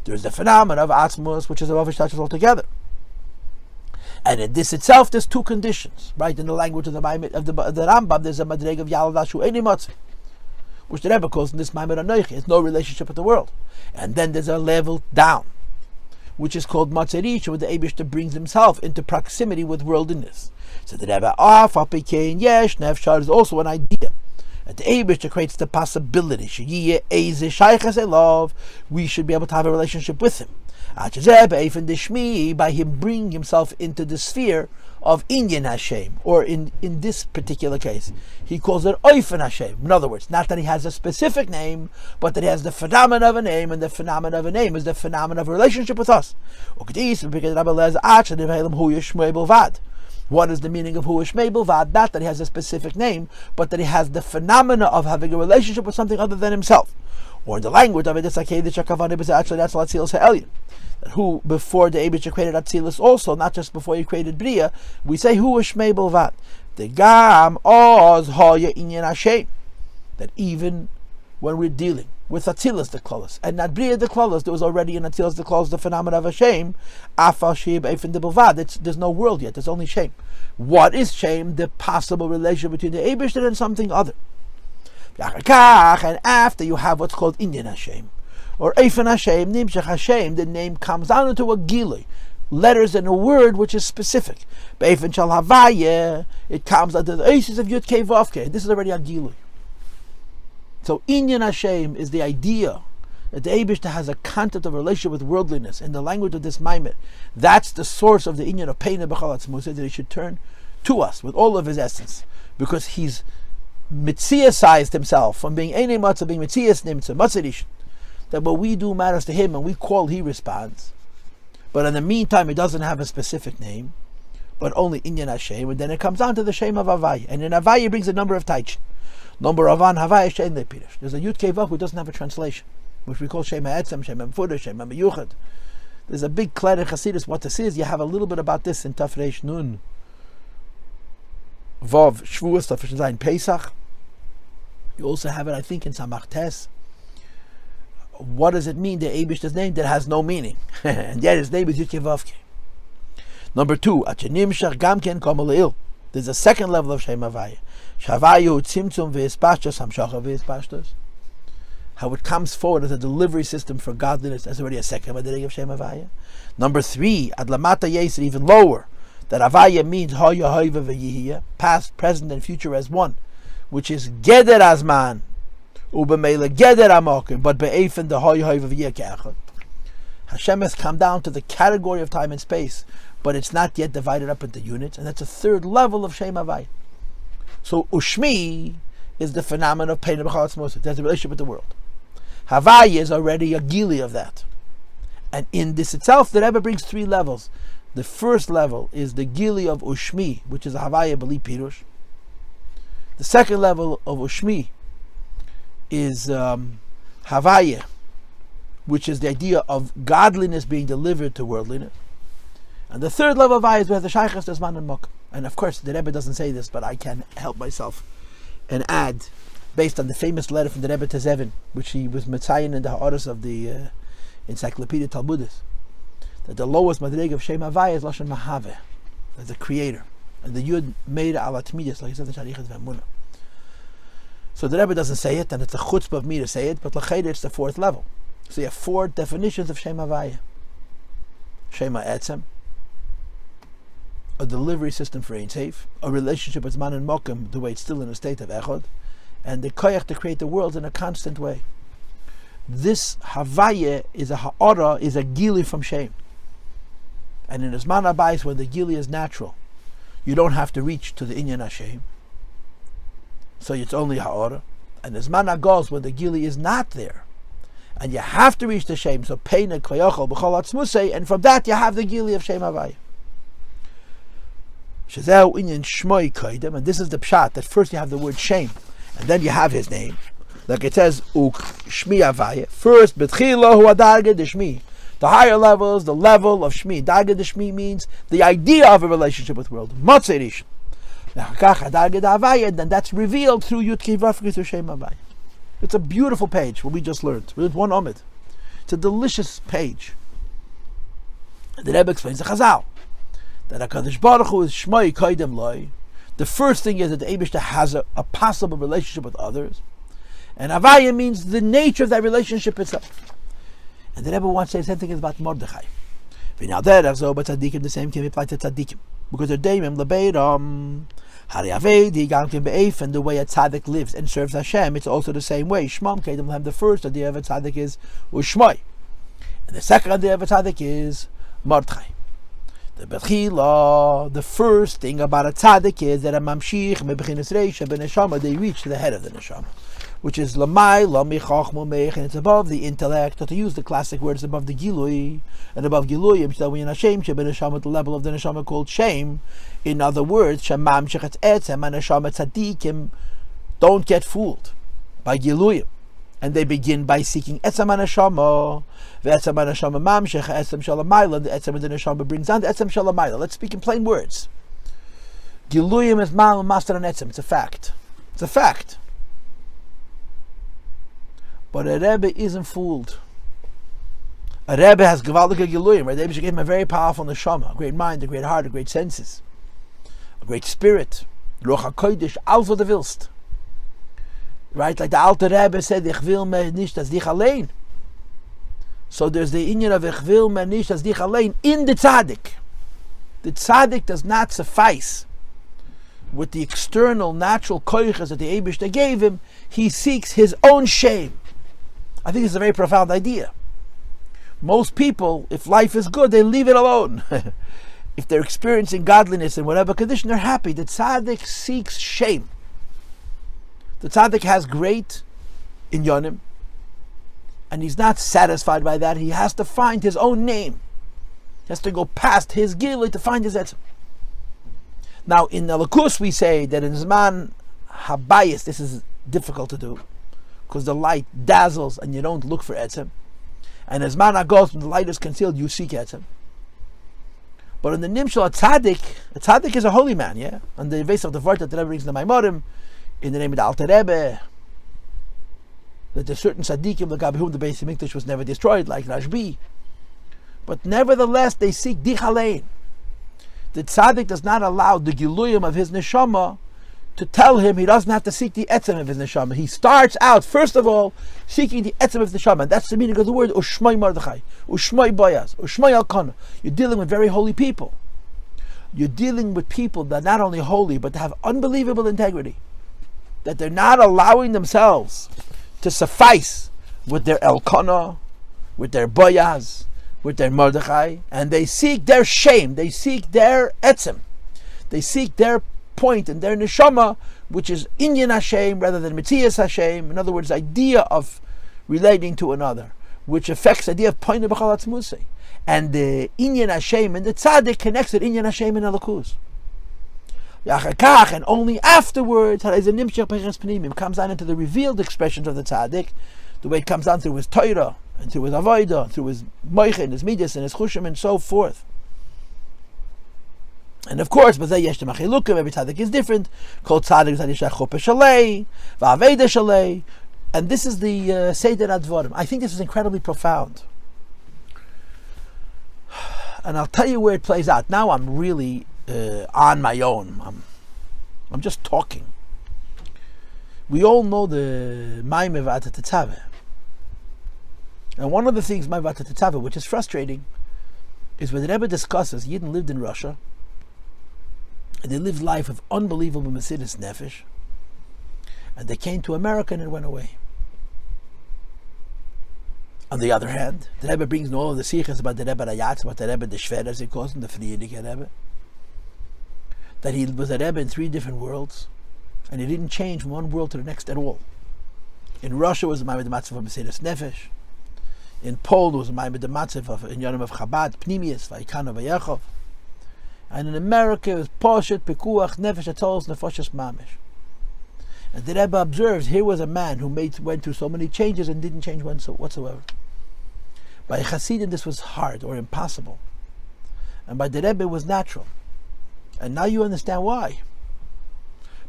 There's the phenomenon of Atzmus, which is above Ishtalshelus altogether. And in this itself, there's two conditions, right? In the language of the Rambam, there's a madreg of Ya'la, שהוא אינו, מצוי, which the Rebbe calls in this Maimed Ankhi. It's no relationship with the world. And then there's a level down, which is called Matzeri, where the Eibishter brings himself into proximity with worldliness. So the Rebbe, Yesh, Nefshar is also an idea. That the Eibishter creates the possibility. We should be able to have a relationship with him. By him bringing himself into the sphere of Inyan Hashem, or in this particular case, he calls it Oifen Hashem. In other words, not that he has a specific name, but that he has the phenomenon of a name, and the phenomenon of a name is the phenomenon of a relationship with us. What is the meaning of hu shmei bilvad? Not that he has a specific name, but that he has the phenomena of having a relationship with something other than himself. Or in the language of it, actually that's Atzilus Ha'elyon. Who before the Eibishter created Atzilus also, not just before he created Bria, we say hu shmei bilvad. The gam oz ho'ya inyan Hashem. That even when we're dealing with Atzilus the Galus and not Bria the Galus, there was already in Atzilus the Galus the phenomenon of Hashem. Afal shib eifin de bilvad. There's no world yet. There's only Shem. What is Shem? The possible relationship between the Eibishter and something other. And after you have what's called Inyan Hashem, or Eifin Hashem, Nimshach Hashem, the name comes down into a Giluy, letters in a word which is specific. Be'eifin Shal Havaya, it comes under the Eisis of Yud Kei Vav Kei. This is already a Giluy. So Inyan Hashem is the idea that the Eibishter has a concept of relationship with worldliness in the language of this Maimed. That's the source of the Inyan of Peine B'chal Atzmus, that he should turn to us with all of his essence, because he's Mitziasized himself from being Eine Matzah, being Mitzias Nimtzah, Matzah, that what we do matters to him, and we call, he responds. But in the meantime, he doesn't have a specific name, but only Inyan Hashem, and then it comes down to the Shem of Havaya. And in Havaya it brings a number of taich. Number of an Havaya Shem Lepirish. There's a Yud Kei Vav who doesn't have a translation, which we call Shem HaEtzem, Shem HaMfudah, Shem HaMeyuchad. There's a big clear in Chassidus what this is. You have a little bit about this in Taf Reish Nun. Vav Shvuas Taf Zayin Pesach. You also have it, I think, in Samach Tes. What does it mean, the Eibishter's name that has no meaning? And yet his name is Yud Kei Vav Kei. Number 2, there's a second level of Shem Havaya. How it comes forward as a delivery system for godliness. That's already a second madrig of Shem Havaya. Number 3, Adlamata Yeser, even lower, that Havaya means hoi'ha v'yehia, past, present, and future as one, which is Geder Azman, Ubemele Geder Amokim, but Be'efen the hoi'ha v'yehia ke'echad. Hashem has come down to the category of time and space, but it's not yet divided up into units, and that's a third level of Shem Havaya. So Ushmi is the phenomenon of pain of B'chalatz Moshe. There's a relationship with the world. Havaya is already a Giluy of that. And in this itself, the Rebbe brings 3 levels. The first level is the Giluy of Ushmi, which is a Havaya B'li Pirush. The second level of Ushmi is Havaya, which is the idea of godliness being delivered to worldliness. And the third level of Havaya is where the Shaykhs does man and Mok. And of course, the Rebbe doesn't say this, but I can help myself and add, based on the famous letter from the Rebbe to Zevin, which he was Metzayin in the Ha'aras of the Encyclopedia Talmudis, that the lowest madrig of Shem Havaya is Lashon Mahave, as the creator. And the Yud made ala Tmidis, like he says in Sharichas V'Emunah. So the Rebbe doesn't say it, and it's a chutzpah of me to say it, but l'chayder it's the 4th level. So you have 4 definitions of Shem Havaya. Shem HaEtzem, a delivery system for Ein Sof, a relationship with Man and Mokim, the way it's still in a state of Echad, and the koyach to create the world in a constant way. This Havaya is a ha'ara, is a Giluy from Shem. And in Zman Habayis, when the Giluy is natural, you don't have to reach to the Inyan Hashem, so it's only ha'ara. And in Zman Hagos, when the Giluy is not there, and you have to reach the Shem, so Pein and Koyachol B'chol Atzmusei, and from that you have the Giluy of Shem Havaya. And this is the pshat, that first you have the word Shem, and then you have his name. Like it says, Shmi Havaya. First, B'tchila hu adarga d'shmi. The higher level is the level of Shmi. Darga d'shmi means the idea of a relationship with the world. Motzei Rishon. Then that's revealed through Yud Kei Vav Kei through Shem Havaya. It's a beautiful page, what we just learned. We learned 1 Omid. It's a delicious page. And the Rebbe explains the Chazal, that HaKadosh Baruch Hu is Shmoi Koydem Loi. The first thing is that the Eibishter has a possible relationship with others. And Havaya means the nature of that relationship itself. And the Rebbe wants to say the same thing about Mordechai. The same can apply to Tzadikim. Because they're Daimim, Lebeiram, Hari Avedi, Gamkim Be'ef, and the way a Tzadik lives and serves Hashem, it's also the same way. Shmam Kedem Lahem, the first idea of a Tzadik is Ushmoi. And the second idea of a Tzadik is Mordechai. The Bechila, the first thing about a tzaddik is that a mamshich mebechinas reisha beneshama, they reach to the head of the neshama, which is lamai lami chachmu meich, and it's above the intellect. Or to use the classic words, above the Giluy, and above giluyim, so we in Hashem beneshama, the level of the neshama called shame. In other words, shemam shechatz etzem and neshama tzadikim don't get fooled by giluyim. And they begin by seeking etzem haneshama, ve'etzem haneshama mamshech, etzem shalamayla, the etzem of the neshama brings down the etzem shalamayla. Let's speak in plain words. Giluyim is mal master and etzem. It's a fact. It's a fact. But a Rebbe isn't fooled. A Rebbe has gewaldige giluyim. Right? The Rebbe gave him a very powerful neshama, a great mind, a great heart, a great senses, a great spirit. Ruach HaKodesh, alles what du willst. Right, like the Alter Rebbe said, Ich will me nicht as dich allein. So there's the inyan of Ich will me nicht as dich allein in the tzaddik. The tzaddik does not suffice with the external natural koiches that the Eibishter gave him. He seeks his own shame. I think it's a very profound idea. Most people, if life is good, they leave it alone. If they're experiencing godliness in whatever condition, they're happy. The tzaddik seeks shame. The tzaddik has great inyonim, and he's not satisfied by that. He has to find his own name. He has to go past his Giluy to find his etzem. Now, in Elikus, we say that in Zman Habayis, this is difficult to do, because the light dazzles and you don't look for etzem. And as Zman Hagos, when the light is concealed, you seek etzem. But in the Nimshal, a tzaddik is a holy man, yeah? On the base of the word that the Rebbe brings in the Maimorim, in the name of the Alter Rebbe, that there's certain tzadikim, like whom the base of Mikdash was never destroyed, like Rashbi. But nevertheless, they seek dichalein. The tzaddik does not allow the giluyim of his neshama to tell him he doesn't have to seek the etzem of his neshama. He starts out, first of all, seeking the etzem of the neshama. And that's the meaning of the word ushmai Mordechai, ushmai Boyaz, ushmai Elkanah. You're dealing with very holy people. You're dealing with people that are not only holy, but have unbelievable integrity. That they're not allowing themselves to suffice with their Elkanah, with their Boyaz, with their Mordechai, and they seek their shame, they seek their etzem, they seek their point and their neshama, which is inyan Hashem rather than metzias Hashem. In other words, idea of relating to another, which affects the idea of point of b'chal atzmusei. And the inyan Hashem and the tzaddik connects with inyan Hashem and Elikus. And only afterwards, comes down into the revealed expressions of the tzaddik, the way it comes down through his Torah, and through his avodah, through his moicha, and his midas, and his chushim, and so forth. And of course, every tzaddik is different. And this is the Seder Advarim. I think this is incredibly profound. And I'll tell you where it plays out. Now I'm really on my own. I'm just talking. We all know the Maimeh V'ata Tetzaveh. And one of the things, my V'ata Tetzaveh, which is frustrating, is when the Rebbe discusses, Yidden lived in Russia, and they lived life of unbelievable Mesiris Nefesh, and they came to America and it went away. On the other hand, the Rebbe brings in all of the sichas about the Rebbe Rayatz, about the Rebbe the Shver, as they call him, the Friedrich Rebbe, that he was a Rebbe in 3 different worlds, and he didn't change from one world to the next at all. In Russia was the Ma'amad Matzav of Mesiris Nefesh. In Poland was the Ma'amad Matzav of in Yonam of Chabad, Pnimius, Vaikana Vayechov. And in America it was Poshet, Pekuach, Nefesh, Atzolos, Nefoshes Mamish. And the Rebbe observes, here was a man who went through so many changes and didn't change whatsoever. By Hasidim this was hard or impossible. And by the Rebbe it was natural. And now you understand why.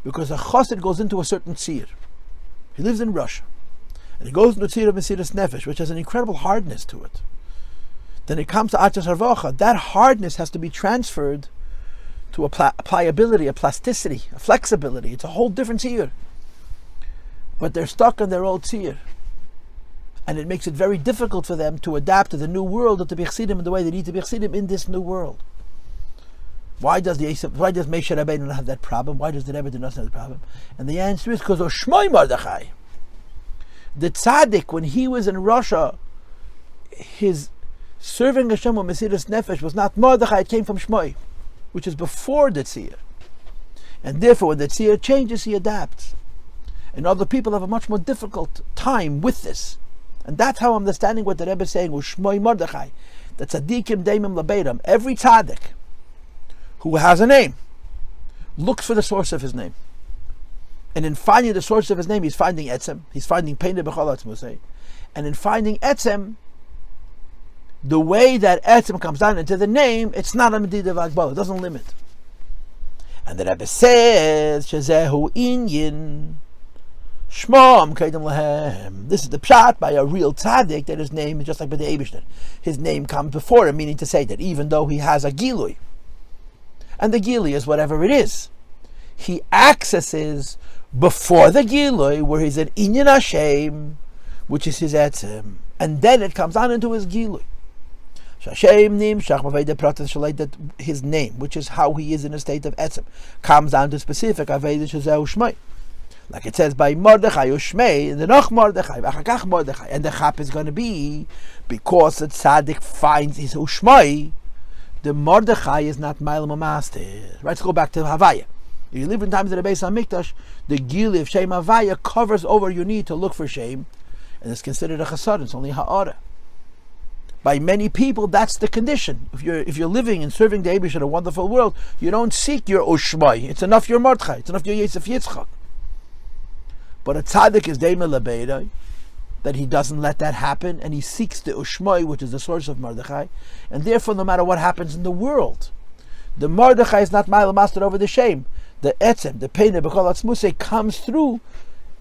Because a Chassid goes into a certain tzir. He lives in Russia. And he goes into a tzir of Mesiris Nefesh, which has an incredible hardness to it. Then it comes to Achas Harvacha. That hardness has to be transferred to a pliability, a plasticity, a flexibility. It's a whole different tzir. But they're stuck in their old tzir. And it makes it very difficult for them to adapt to the new world, or to be chsidim in the way they need to be chsidim in this new world. Why does Moshe Rabbeinu not have that problem? Why does the Rebbe not have that problem? And the answer is because of Shmoi Mordechai. The tzaddik, when he was in Russia, his serving Hashem with Mesiris Nefesh was not Mordechai, it came from Shmoi, which is before the tzir. And therefore, when the tzir changes, he adapts. And other people have a much more difficult time with this. And that's how I'm understanding what the Rebbe is saying, Shmoi Mordechai. The tzadikim daimim labeiram. Every tzaddik who has a name looks for the source of his name. And in finding the source of his name, he's finding etzem. He's finding peine b'chol atzmusei. And in finding etzem, the way that etzem comes down into the name, it's not a medida v'agbal. It doesn't limit. And the Rebbe says, Shezehu inyin shmom kedem lahem. This is the pshat by a real tzaddik, that his name is just like by the Eibishter. His name comes before him, meaning to say that even though he has a Giluy, and the Giluy is whatever it is, he accesses before the Giluy, where he's an inyan Hashem, which is his etzem, and then it comes on into his Giluy. That his name, which is how he is in a state of etzem, comes down to specific aveda shezeh u'shmei, like it says by Mordechai u'shmei, and the noch Mordechai, v'achakach Mordechai, and the chap is going to be because the tzaddik finds his u'shmei. The Mordechai is not Ma'alim Master. Right, let's go back to Havaya. If you live in times of the Beis HaMikdash, the Giluy of Shem Havaya covers over your need to look for shame, and it's considered a chasad. It's only ha'ara. By many people, that's the condition. If you're living and serving the Eibush in a wonderful world, you don't seek your Ushmai. It's enough your Mordechai. It's enough your Yosef Yitzchak. But a tzaddik is Deima Lebeirah, that he doesn't let that happen, and he seeks the Ushmai, which is the source of Mordechai. And therefore, no matter what happens in the world, the Mordechai is not Ma'ala Master over the shame. The Etzem, the Peine, B'chol Atzmusei comes through,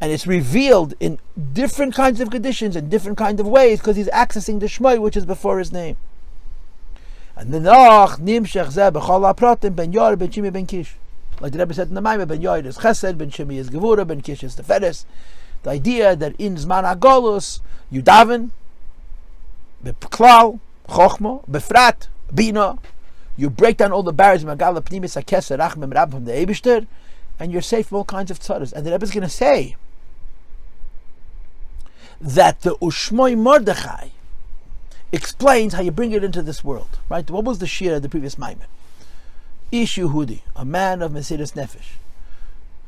and it's revealed in different kinds of conditions, in different kinds of ways, because he's accessing the Shmai, which is before his name. And then, Nimshech Zeh B'chol HaPratim, Ben Yor, Ben Shimi, Ben Kish. Like the Rebbe said in the Maimah, Ben Yor is Chesed, Ben Shimi is Gevura, Ben Kish is Teferes. The idea that in Zman Galus, you daven, Beklal, Chochma, Befrat, Bina, you break down all the barriers, Magala, Pnimis, Akesa, Rachmim, Rab from the Eibishter, and you're safe from all kinds of tzaras. And the Rebbe is going to say that the Ushmoi Mordechai explains how you bring it into this world. Right? What was the shir of the previous Maimon? Yehudi, a man of Mesiras Nefesh,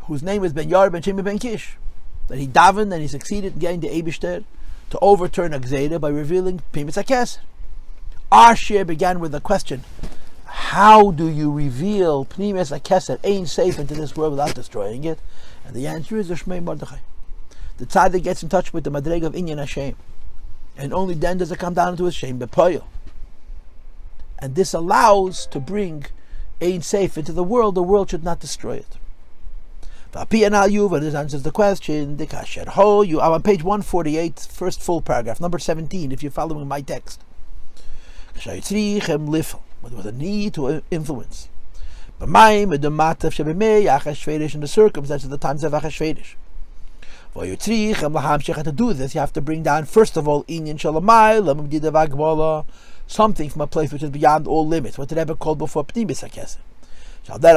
whose name is Ben Yar Ben Shemi Ben Kish, that he davened and he succeeded in getting the Eibishter to overturn a Gzeira by revealing Pnimis HaKeser. Our shir began with the question, how do you reveal Pnimis HaKeser, Ein Seif, into this world without destroying it? And the answer is Ushmei Mordechai. The tzaddik gets in touch with the madreg of Inyan Hashem, and only then does it come down into his shame bepoil. And this allows to bring Ein Seif into the world should not destroy it. This answers the question. I'm on page 148, first full paragraph, number 17, if you're following my text. But there was a need to influence. In the circumstances of the times of Achashverosh. To do this, you have to bring down, first of all, something from a place which is beyond all limits, what the Rebbe called before Pnimis HaKeser. And in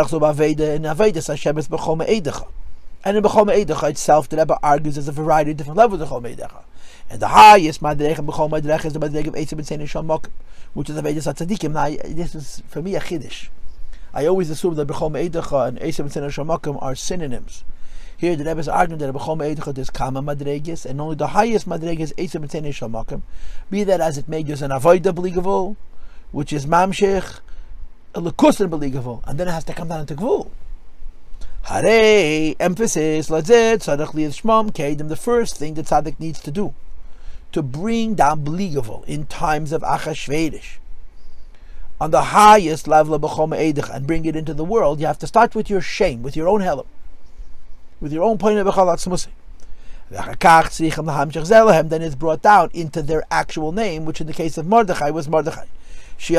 B'chol Me'edecha itself, the Rebbe argues there's a variety of different levels of B'chol Me'edecha. And the highest Madrech and B'chol Me'edecha is the Madrech of Eitzim and Seine Shalmokim, which is the Vedas Tzadikim. Now, this is, for me, a Chiddush. I always assume that B'chol Me'edecha and Eitzim and Seine Shalmokim are synonyms. Here, the Rebbe is arguing that B'chol Me'edecha there's Kama Madreges, and only the highest Madreg is Eitzim and Seine Shalmokim. Be that as it may, there's an Avoida B'ligavol, which is Mamshech, a Lekusin B'ligavol, and then it has to come down into Gvul. Hare, emphasis, Lazet, Tzaddik Liyad Shmam, Kedim, the first thing the Tzaddik needs to do, to bring down B'ligavol in times of Achashverosh, on the highest level of B'chol Me'edecha, and bring it into the world, you have to start with your shame, with your own helam, with your own point of B'chol Atzmusei. Then it's brought down into their actual name, which in the case of Mordechai was Mordechai. It should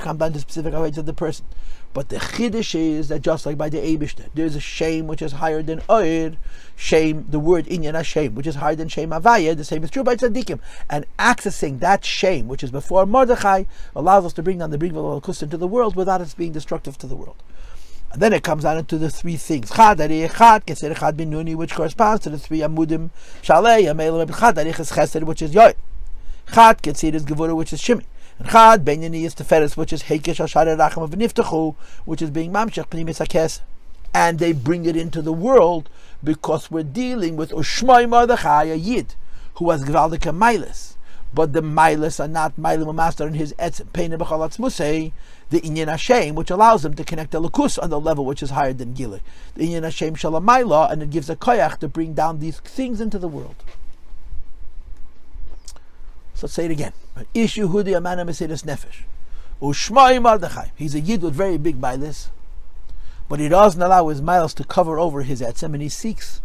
come down to specific awaits of the person. But the chiddush is that just like by the Eibishter, there's a shame which is higher than oir, shame, the word inyan Hashem, which is higher than shame avaya. The same is true by tzadikim. And accessing that shame, which is before Mordechai, allows us to bring down the Bringval Al-Kus into the world without it being destructive to the world. And then it comes down into the three things. Chad Binuni, which corresponds to the three Amudim, Shalei, Amel, Chad is Chesed, which is Yoy. Chad Ketzir is Gevura, which is Shimi. And Chad Benyani is Teferes, which is Heikesh Ashare Racham of Niftachu, which is being Mamshech Pnimis HaKes. And they bring it into the world because we're dealing with Ushmai Mordechai, a Yid, who has Gvaldika Milas. But the Milas are not Milam Master in his Etzim, Peine B'chol Atzmusei, the Inyan Hashem, which allows them to connect the Lukus on the level which is higher than Giluy. The Inyan Hashem Shalamayla, and it gives a koyach to bring down these things into the world. So let's say it again. Yehudi, a man of Mesiras Nefesh. Ushmai Mordechai. He's a Yid with very big milas, but he doesn't allow his milas to cover over his etzem, and he seeks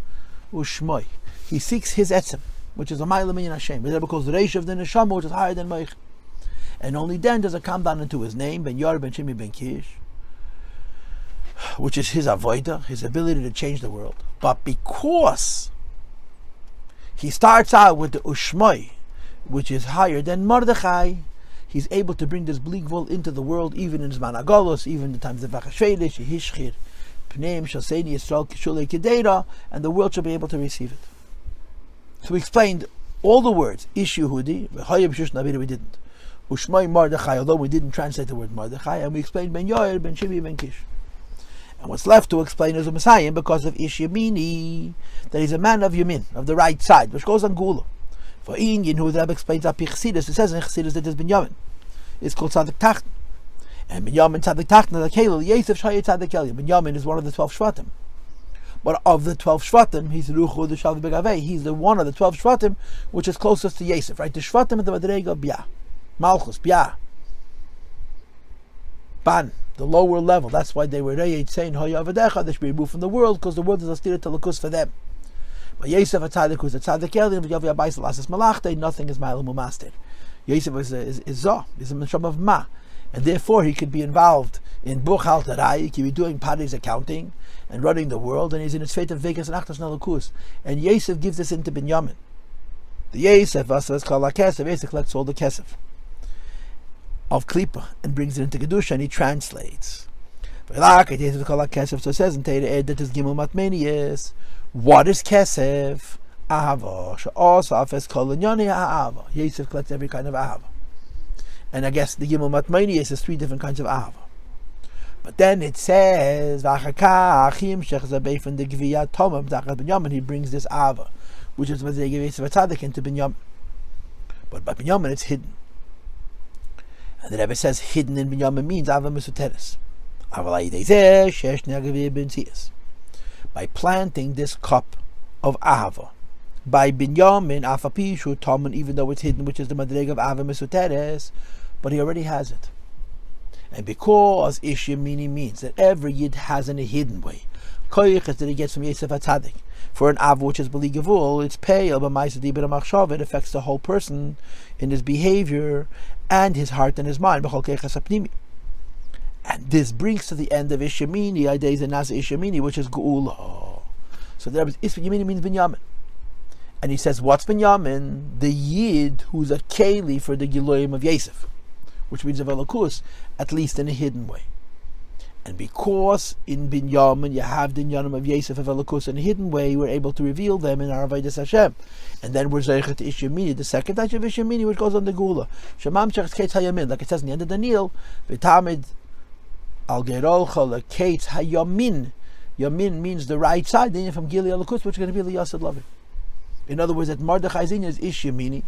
Ushmai. He seeks his etzem, which is a mila minyan Hashem. The Rebbe calls the Reish of the Neshama, which is higher than Moich. And only then does it come down into his name, Ben Yor, Ben Shimi, Ben Kish, which is his avoida, his ability to change the world. But because he starts out with the Ushmai, which is higher than Mordechai, he's able to bring this bligvol into the world, even in Zman Galus, even in the times of Achashverosh, Yehishchir, Pneim, Shaseni, Yisrael, Kishulei, Kedera, and the world shall be able to receive it. So we explained all the words, Yehudi, v'ho'e b'shush navira, we didn't. Ushmai Mordechai, although we didn't translate the word Mordechai, and we explained Ben Yoel, Ben Shimi, Ben Kish. And what's left to explain is a Messiah because of Ish Yamini, that he's a man of Yamin, of the right side, which goes on Gula. For in Yehuda, the Rebbe explains that it says in Chassidus that there's Binyamin. It's called Tzadik Tachten. And Binyamin Tzadik Tachten, the Kelil, Yosef Shaya Tzadik Kelil. Binyamin is one of the 12 Shvatim. But of the 12 Shvatim, he's Ruchu, the Shalvi Begaveh. He's the one of the 12 Shvatim which is closest to Yosef, right? The Shvatim of the Madrega of Bia. Malchus, Bia. Ban, the lower level. That's why they were saying, hoi'ha v'decha, they should be removed from the world, because the world is a stira to lakus for them. But Yosef a tzaddik who's a tzaddik elim, v'yavi abayis l'asas malachte, nothing is ma'alim u'master. Yosef is a mishram of ma. And therefore he could be involved in buchal tarai, he could be doing Paddy's accounting and running the world, and he's in his fate of vegas and achtas nalakus. And Yosef gives this into Binyamin. The Yosef, Vasas kol ha-kesef, Yosef collects all the kesef of Klippa and brings it into Kedusha, and he translates. So it says in Teira that is Gimel Matmenius. What is Kesef? Ahava. She'osaf es kol inyani ha'ava. Yosef collects every kind of ahava. And I guess the Gimel Matmenius is 3 different kinds of ahava. But then it says, he brings this ahava, which is what they give Yosef a tzaddik into Binyamin. But by Binyamin it's hidden. And the Rebbe says hidden in Binyamin means Ava Mesuteres. By planting this cup of Ahava, by Binyamin, Afapishu, Toman, even though it's hidden, which is the Madreg of Ava Mesuteres, but he already has it. And because Ishimini means that every Yid has in a hidden way, Koyach that he gets from Yosef HaTzadik, for an Av which is B'li Gevul, it's Peyel, B'maisadi B'ramachshav, it affects the whole person in his behavior and his heart and his mind. And this brings to the end of Ishimini, Ideis and Nasa Ishimini, which is Geula. So there is Ishimini means Binyamin. And he says, what's Binyamin? The Yid who's a Keli for the giluyim of Yosef, which means of Elokus, at least in a hidden way. And because in Binyamin you have the Inyanim of Yosef of Elokus in a hidden way, we're able to reveal them in our Avodas Hashem. And then we're Zeicher to Ishimini, the second type of Ishimini, which goes on the Gula. Shemam Shech Ketz Hayamin, like it says in the end of Daniel, V'tamid Al Gerolcha Leketz Hayamin. Yamin means the right side, then from Giluy Elokus, which is going to be the Yasad Lovin. In other words, that Mordechai's Inyan is Ishimini,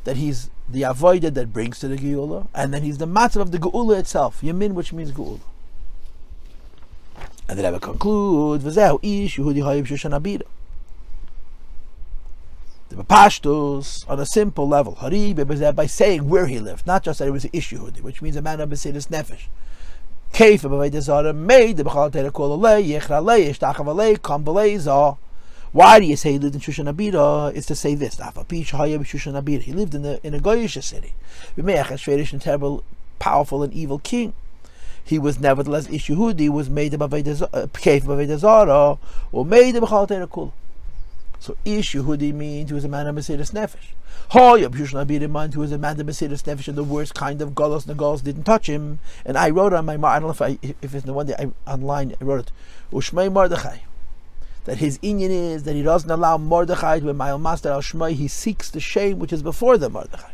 that he's the avoided that brings to the Geula, and then he's the matzav of the Geula itself, Yamin, which means Geula. And the Rebbe concludes, V'zehu ish Yehudi hoi'ha b'shushan abira. The Pashtos, on a simple level, by saying where he lived, not just that it was an ish Yehudi, which means a man of Besidus Nefesh. Keif b'vayda zara made the b'chal teira kol alei, yechra alei, yishtachav alei, kam b'lei zah. Why do you say he lived in Shushan Abira? It's to say this. He lived in a Goyish city. A terrible, powerful and evil king. He was nevertheless Ish Yehudi, was made of Aveda Zara, or made of B'chal Teira Kula. So Ish Yehudi means he was a man of Mesidus Nefesh. Hoya Shushan Abira meant he was a man of Mesidus Nefesh, and the worst kind of Galus and the Galus didn't touch him. And I wrote on my, I don't know if it's the one day online, I wrote it, ושמי Mordechai. That his inyan is that he doesn't allow Mordechai to be Ma'al Master al Shmai. He seeks the shame which is before the Mordechai.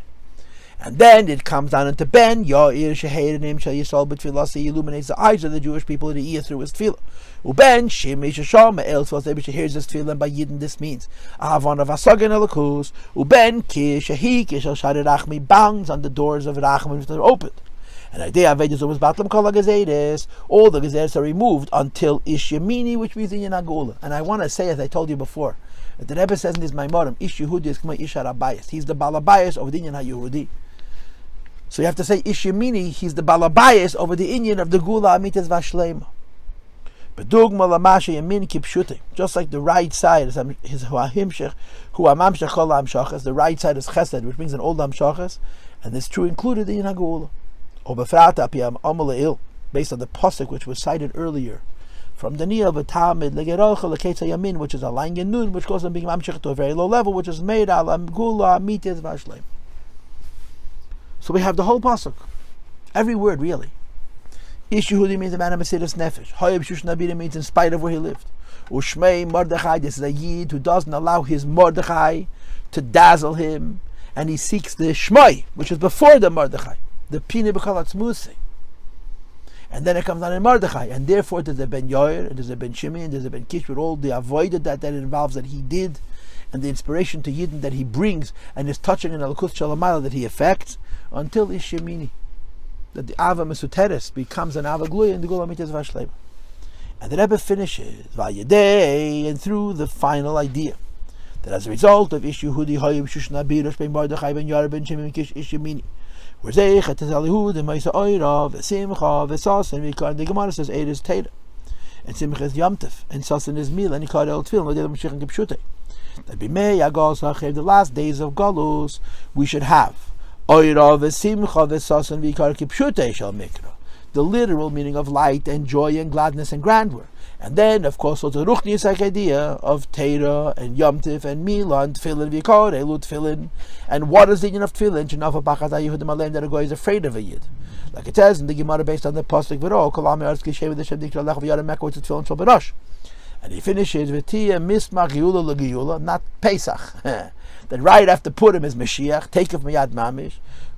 And then it comes down into Ben, Ya'ir Sheheir Nim Shal Yisrael B'Tfilah, he illuminates the eyes of the Jewish people in the ear through his tefillah. Uben Shimei Shasham Me'el Tzvos Rebbe hears his tefillah, and by Yidden this means Ahavon of Asagan Elokus. Uben Ki Shehi Ki Shal Shari Rachmi bounds on the doors of Rachmi which are opened. And idea Avedis was Batlam Kol HaGazeres. All the Gazeres are removed until Ish Yemini, which means in Agula. And I want to say, as I told you before, that the Rebbe says in his Maimorim, Ish Yehudi is K'may Ish HaRabayis. He's the Balabayis over the Inyan HaYehudi. So you have to say Ish Yemini, he's the Balabayis over the Inyan of the Gula Amitas Vashlema. Bedugma Lamasha Yemin Kipshutim. Just like the right side is Hu'ahimshech, Hu'amamshech Chol HaMshachas. The right side is Chesed, which means an old HaMshachas. And this true included in Hagula. Based on the pasuk which was cited earlier from Daniel, which is a line in Nun, which goes on being mamshech to a very low level, which is made al gula mites vashleim. So we have the whole pasuk, every word really. Ish Yehudi means a man of Mesidus Nefesh. Hoi'ha b'shushan abira means in spite of where he lived. Ushmei Mordechai, this is a Yid who doesn't allow his Mordechai to dazzle him, and he seeks the Shmai, which is before the Mordechai. The Pina B'Chalatz Musi. And then it comes down in Mordechai. And therefore there's a Ben Yoyer, and there's a Ben Shimi, and there's a Ben Kish, with all the avoided that involves that he did. and the inspiration to Yidden that he brings and is touching in Elokus Shalamayla that he affects, until Ishemini, that the Ava Mesuteres becomes an Ava Giluy and the Gula Mitzvah Vashlema. And the Rebbe finishes Vayedei, and through the final idea that as a result of Yehudi hoi'ha b'shushna birush ben Mordechai ben Yar ben Shemi Kish Ishemini, where Zeichet is Alihud and Maisa Oira v'Simcha v'Sasan v'Ikar, and the Gemara says Eid is Teira, and Simcha is Yamtif, and Sasan is Mil, and Ikar el Tfil, and the Mashiach and Kipshute. That b'mei Agos Hachev, the last days of Galus, we should have Oira v'Simcha v'Sasan v'Ikar Kipshute shall Mikra, the literal meaning of light and joy and gladness and grandeur. And then, of course, also the ruchnius idea of Teira and Yomtiv and Mila and Tfilin v'Yikar, Elu Tfilin. And what is the union of Tfilin? Shenafa Bachas HaYehudim Aleim, that a guy is afraid of a Yid. Like it says in the Gemara based on the Pasuk V'ro, Kolam Eretz Kishev V'Shem Dikra Lech V'Yarem Mekah, which is Tfilin Shal B'Rosh. And he finishes with Tia Mismach Giyula L'Giyula, not Pesach. That right after Purim is Mashiach, take of Miyad Mamish.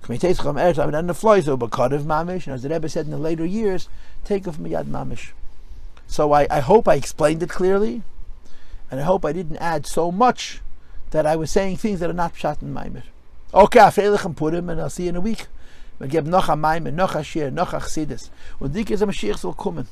And then the flies over Kadev Mamish, and as the Rebbe said in the later years, take of Miyad Mamish. So I hope I explained it clearly, and I hope I didn't add so much that I was saying things that are not pshat in Maimer. Okay, Afreilich Purim, and I'll see you in a week. We give noch a Maimer, noch a Shir, noch a Chassidus. Und dik is a Mashiach will kommen.